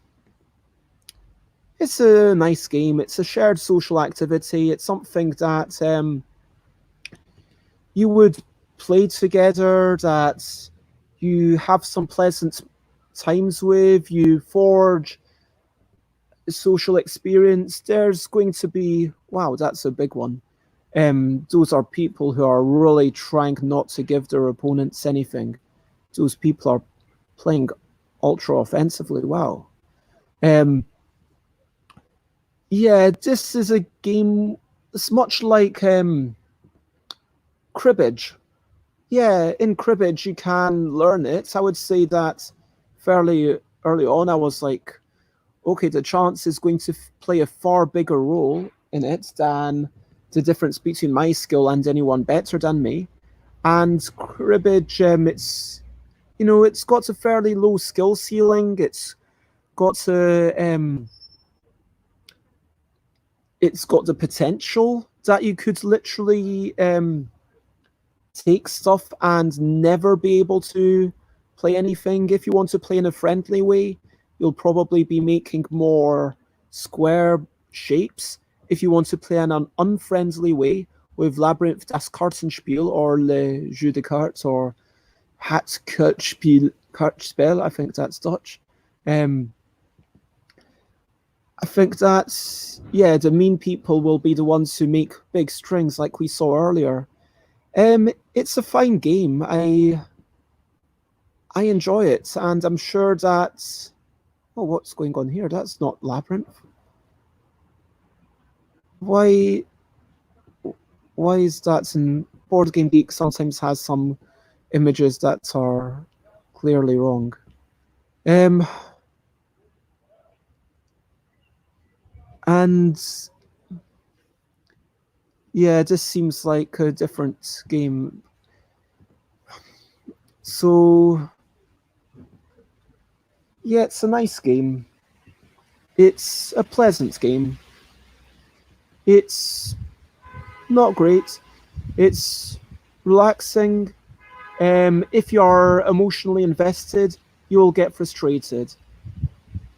a nice game. It's a shared social activity. It's something that you would play together, that you have some pleasant times with, you forge a social experience. There's going to be, wow, that's a big one. Those are people who are really trying not to give their opponents anything. Those people are playing ultra offensively. Wow. Yeah, this is a game. It's much like cribbage. Yeah, in cribbage you can learn it. I would say that fairly early on I was like, okay, the chance is going to play a far bigger role in it than the difference between my skill and anyone better than me. And cribbage, it's got a fairly low skill ceiling. It's got the potential that you could literally take stuff and never be able to play anything. If you want to play in a friendly way, you'll probably be making more square shapes. If you want to play in an unfriendly way with Labyrinth, das Kartenspiel, or Le Jeu de Cartes, or Hat Kartspiel, I think that's Dutch. I think that, yeah, the mean people will be the ones who make big strings like we saw earlier. It's a fine game. I enjoy it, and I'm sure that... Oh, what's going on here? That's not Labyrinth. Why is that in Board Game Geek sometimes has some images that are clearly wrong? And yeah, this seems like a different game. So yeah, it's a nice game. It's a pleasant game. It's not great. It's relaxing. If you're emotionally invested, you will get frustrated.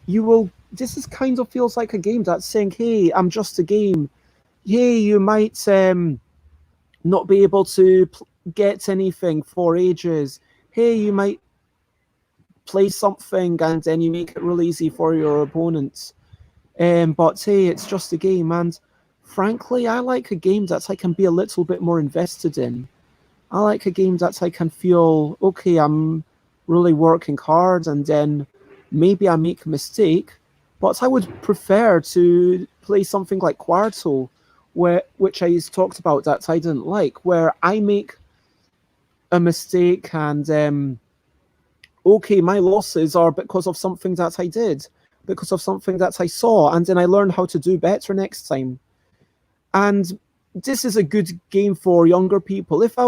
You will. This is kind of feels like a game that's saying, "Hey, I'm just a game." Hey, you might not be able to get anything for ages. Hey, you might play something and then you make it really easy for your opponents. But hey, it's just a game, and frankly, I like a game that I can be a little bit more invested in. I like a game that I can feel, okay, I'm really working hard, and then maybe I make a mistake, but I would prefer to play something like Quarto, which I talked about that I didn't like, where I make a mistake and okay, my losses are because of something that I did, because of something that I saw, and then I learn how to do better next time. And this is a good game for younger people. If I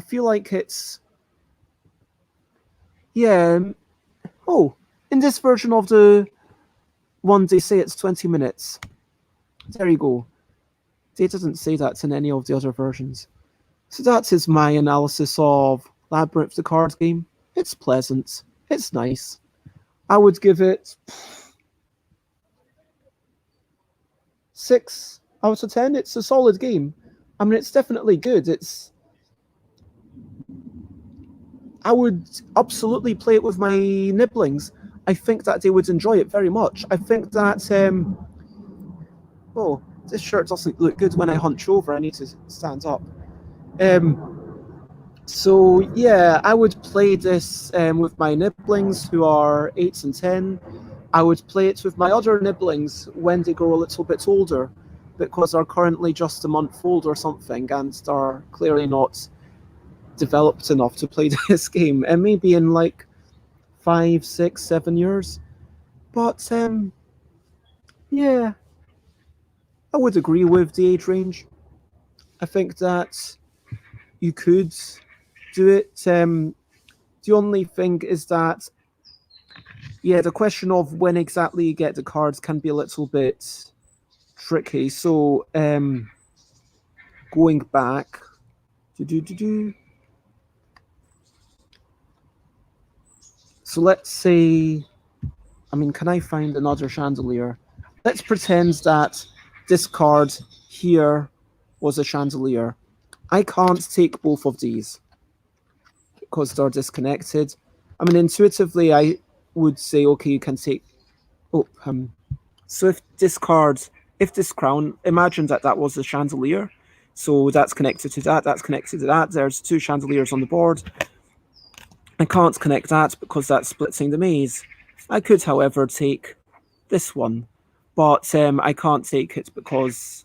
feel like it's, yeah, oh, in this version of the one, they say it's 20 minutes. There you go. They didn't say that in any of the other versions. So that is my analysis of Labyrinth, the card game. It's pleasant. It's nice. I would give it 6 out of 10. It's a solid game. I mean, it's definitely good. I would absolutely play it with my nibblings. I think that they would enjoy it very much. I think that oh, this shirt doesn't look good when I hunch over. I need to stand up. So yeah, I would play this with my nibblings who are 8s and 10. I would play it with my other nibblings when they grow a little bit older, because they're currently just a month old or something, and they're clearly not developed enough to play this game. And maybe in like 5, 6, 7 years. But yeah, I would agree with the age range. I think that you could do it. The only thing is that, yeah, the question of when exactly you get the cards can be a little bit tricky. So, going back, so let's say, I mean, can I find another chandelier? Let's pretend that this card here was a chandelier. I can't take both of these because they're disconnected. I mean, intuitively, I would say, okay, you can take. Oh, so if this crown, imagine that that was a chandelier. So that's connected to that, that's connected to that. There's 2 chandeliers on the board. I can't connect that because that's splitting the maze. I could, however, take this one, but I can't take it because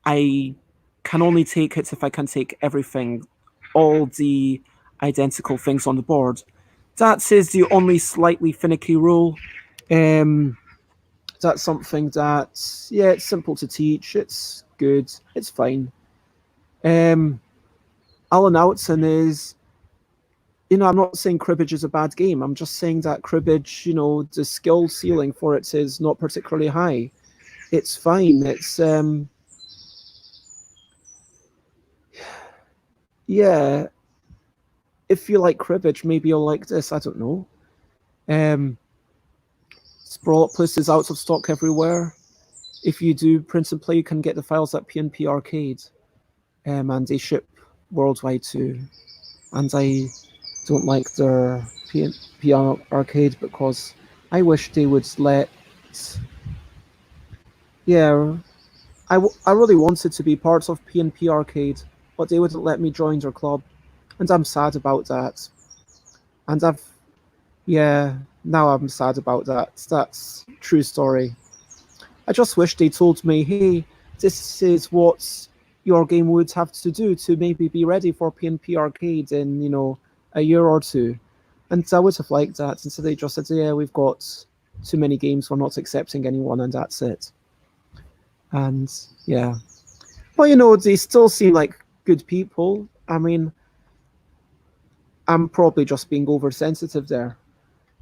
I can only take it if I can take everything, all the identical things on the board. That is the only slightly finicky rule. That's something that, yeah, it's simple to teach. It's good. It's fine. Alan Outson is, I'm not saying cribbage is a bad game. I'm just saying that cribbage, the skill ceiling for it is not particularly high. It's fine. It's, yeah. If you like cribbage, maybe you'll like this. I don't know. Sprawlopolis is out of stock everywhere. If you do print and play, you can get the files at P&P Arcade, and they ship worldwide too. And I don't like their P&P Arcade because I wish they would let. Yeah, I really wanted to be part of P&P Arcade, but they wouldn't let me join their club, and I'm sad about that. And yeah, now I'm sad about that. That's true story. I just wish they told me, hey, this is what your game would have to do to maybe be ready for P&P Arcade in, a year or two. And I would have liked that. And so they just said, yeah, we've got too many games, we're not accepting anyone, and that's it. And yeah. Well, they still seem like good people. I mean, I'm probably just being oversensitive there.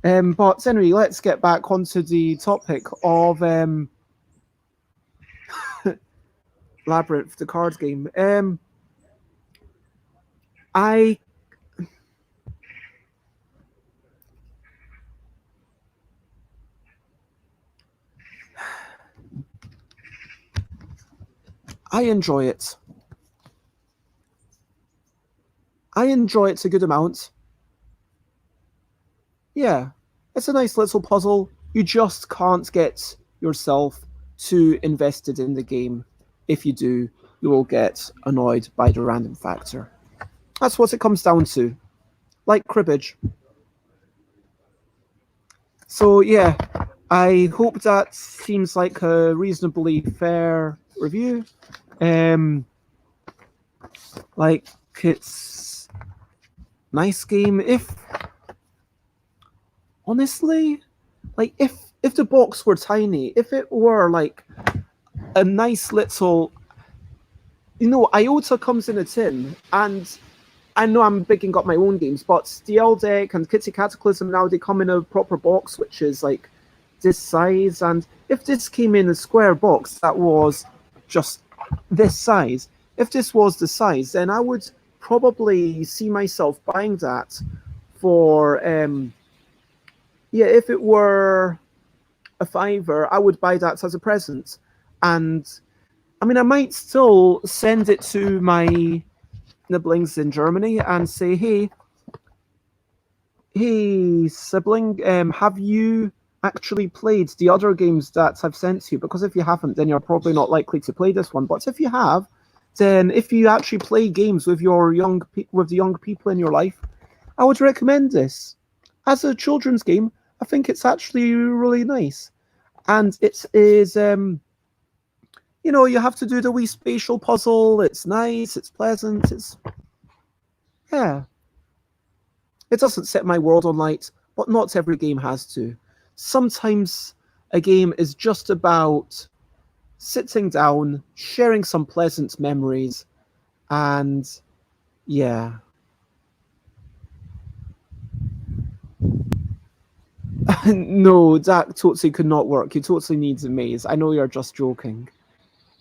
But anyway, let's get back onto the topic of Labyrinth, the card game. I I enjoy it. I enjoy it a good amount. Yeah, it's a nice little puzzle. You just can't get yourself too invested in the game. If you do, you will get annoyed by the random factor. That's what it comes down to. Like cribbage. So yeah, I hope that seems like a reasonably fair review. Like it's nice game. If honestly, like if the box were tiny, if it were like a nice little, Iota comes in a tin, and I know I'm bigging up my own games, but the L Deck and Kitty Cataclysm now they come in a proper box, which is like this size. And if this came in a square box that was just this size, if this was the size, then I would probably see myself buying that for if it were a fiver, I would buy that as a present. And I mean, I might still send it to my nibblings in Germany and say, hey, sibling, have you actually played the other games that I've sent to you? Because if you haven't, then you're probably not likely to play this one. But if you have, then if you actually play games with with the young people in your life, I would recommend this. As a children's game, I think it's actually really nice. And it is, you have to do the wee spatial puzzle. It's nice, it's pleasant, yeah. It doesn't set my world on light, but not every game has to. Sometimes a game is just about sitting down, sharing some pleasant memories, and yeah. No, that totally could not work. You totally need a maze. I know you're just joking.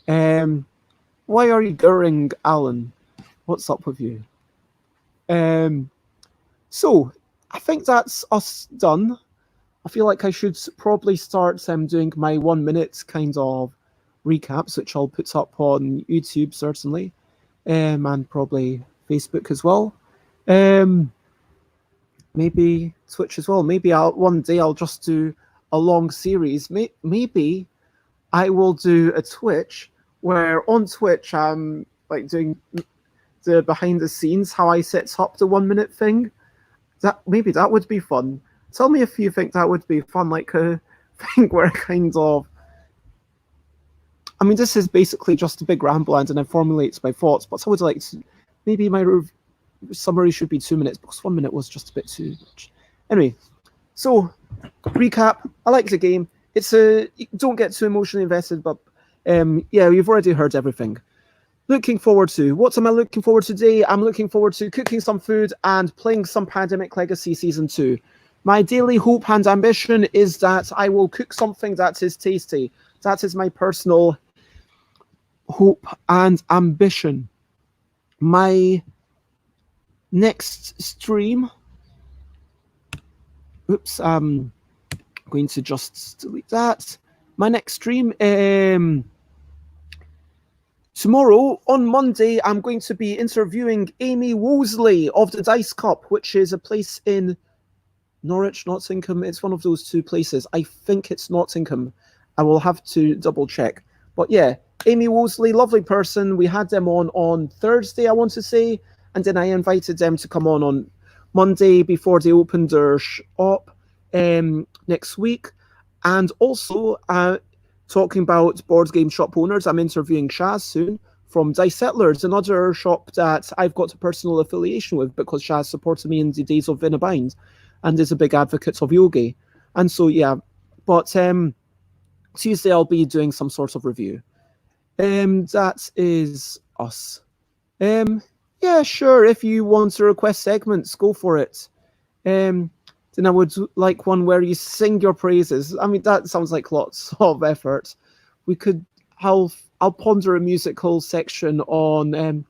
Why are you gurring, Alan? What's up with you? So, I think that's us done. I feel like I should probably start doing my 1 minute kind of recaps, which I'll put up on YouTube certainly, and probably Facebook as well. Maybe Twitch as well. Maybe one day I'll just do a long series. Maybe I will do a Twitch where on Twitch I'm like doing the behind the scenes, how I set up the 1 minute thing. Maybe that would be fun. Tell me if you think that would be fun, like a thing where kind of. I mean, this is basically just a big ramble and it formulates my thoughts, but I would like to. Maybe my summary should be 2 minutes because 1 minute was just a bit too much. Anyway, so recap. I like the game. Don't get too emotionally invested, but you've already heard everything. Looking forward to. What am I looking forward to today? I'm looking forward to cooking some food and playing some Pandemic Legacy Season 2. My daily hope and ambition is that I will cook something that is tasty. That is my personal hope and ambition. My next stream. Oops, I'm going to just delete that. My next stream. Tomorrow, on Monday, I'm going to be interviewing Amy Woolsey of the Dice Cup, which is a place in Norwich, Nottingham. It's one of those two places. I think it's Nottingham. I will have to double check. But yeah, Amy Woolsey, lovely person. We had them on Thursday, I want to say. And then I invited them to come on Monday before they opened their shop next week. And also, talking about board game shop owners, I'm interviewing Shaz soon from Dice Settlers, another shop that I've got a personal affiliation with because Shaz supported me in the days of In a Bind and is a big advocate of Yogi. And so, yeah, but Tuesday I'll be doing some sort of review. That is us. Yeah, sure, if you want to request segments, go for it. then I would like one where you sing your praises. I mean, that sounds like lots of effort. We could. I'll ponder a musical section on.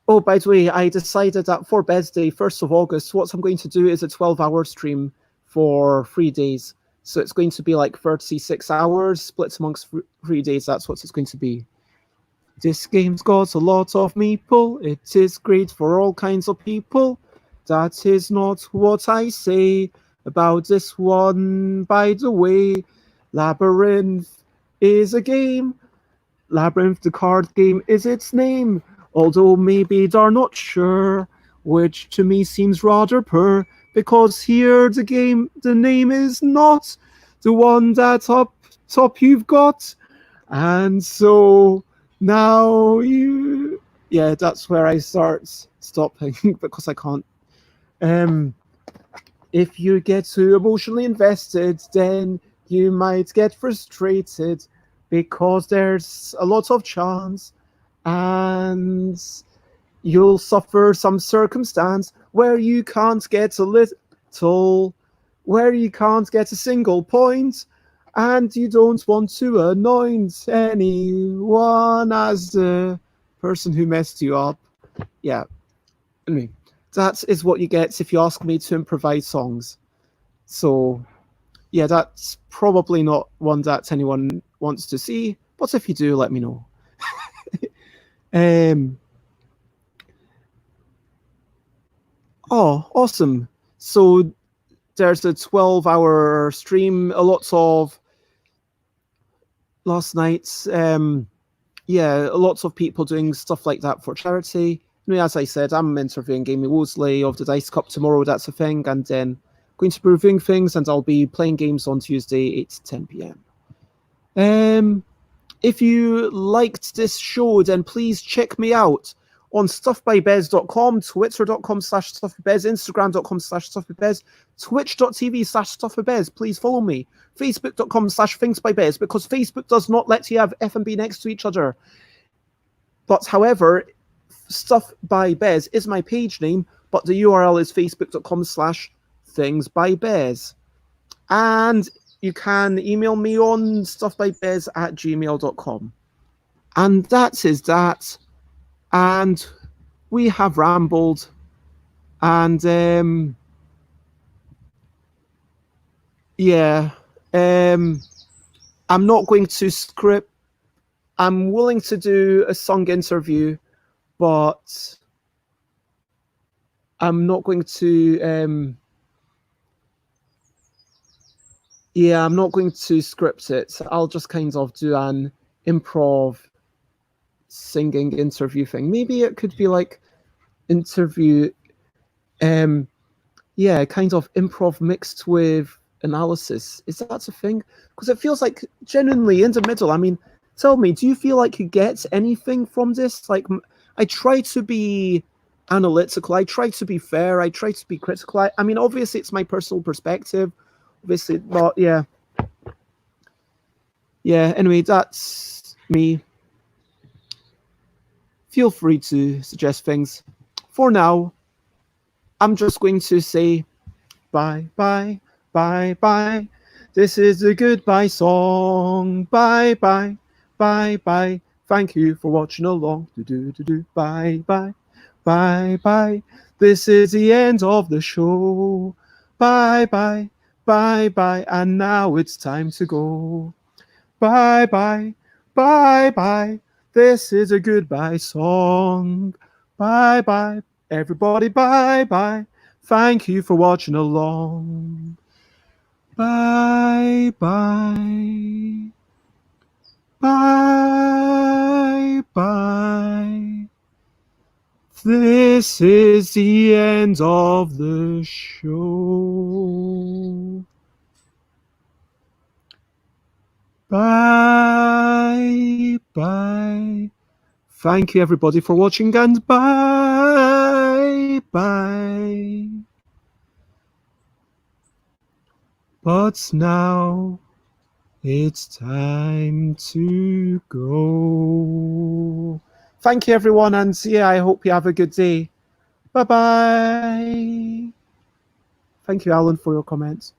Oh, by the way, I decided that for Bed's Day, 1st of August, what I'm going to do is a 12-hour stream for 3 days. So it's going to be like 36 hours split amongst 3 days. That's what it's going to be. This game's got a lot of meeple. It is great for all kinds of people. That is not what I say about this one, by the way. Labyrinth is a game. Labyrinth, the card game, is its name. Although maybe they're not sure, which to me seems rather poor, because here the name is not the one that top you've got. And so now yeah, that's where I start stopping because I can't. If you get too emotionally invested, then you might get frustrated because there's a lot of chance and you'll suffer some circumstance where you can't get a single point, and you don't want to anoint anyone as the person who messed you up. Yeah, anyway, that is what you get if you ask me to improvise songs. So, yeah, that's probably not one that anyone wants to see, but if you do, let me know. Oh, awesome. So there's a 12-hour stream, a lot of last night's lots of people doing stuff like that for charity. I mean, as I said, I'm interviewing Gamey Wosley of the Dice Cup tomorrow, that's a thing, and then going to be reviewing things, and I'll be playing games on Tuesday, 8 to 10 p.m. If you liked this show, then please check me out on stuffbybez.com, twitter.com/stuffbybez, instagram.com/stuffbybez, twitch.tv/stuffbybez. Please follow me. Facebook.com/thingsbybez, because Facebook does not let you have F&B next to each other. But however, Stuff by Bez is my page name, but the URL is facebook.com/thingsbybez. And you can email me on stuffbybez@gmail.com. And that is that. And we have rambled. And I'm not going to script. I'm willing to do a song interview, but I'm not going to I'm not going to script it. I'll just kind of do an improv singing interview thing. Maybe it could be like interview kind of improv mixed with analysis. Is that a thing? Because it feels like genuinely in the middle. I mean, tell me, do you feel like you get anything from this? Like, I try to be analytical, I try to be fair, I try to be critical. I mean, obviously it's my personal perspective, obviously, but yeah, anyway, that's me. Feel free to suggest things. For now, I'm just going to say bye, bye, bye, bye. This is a goodbye song. Bye, bye, bye, bye. Thank you for watching along. Bye, bye, bye, bye. This is the end of the show. Bye, bye, bye, bye. And now it's time to go. Bye, bye, bye, bye. This is a goodbye song. Bye, bye. Everybody, bye, bye. Thank you for watching along. Bye, bye. Bye, bye. This is the end of the show. Bye, bye. Thank you, everybody, for watching, and bye, bye. But now it's time to go. Thank you, everyone, and I hope you have a good day. Bye-bye. Thank you, Alan, for your comments.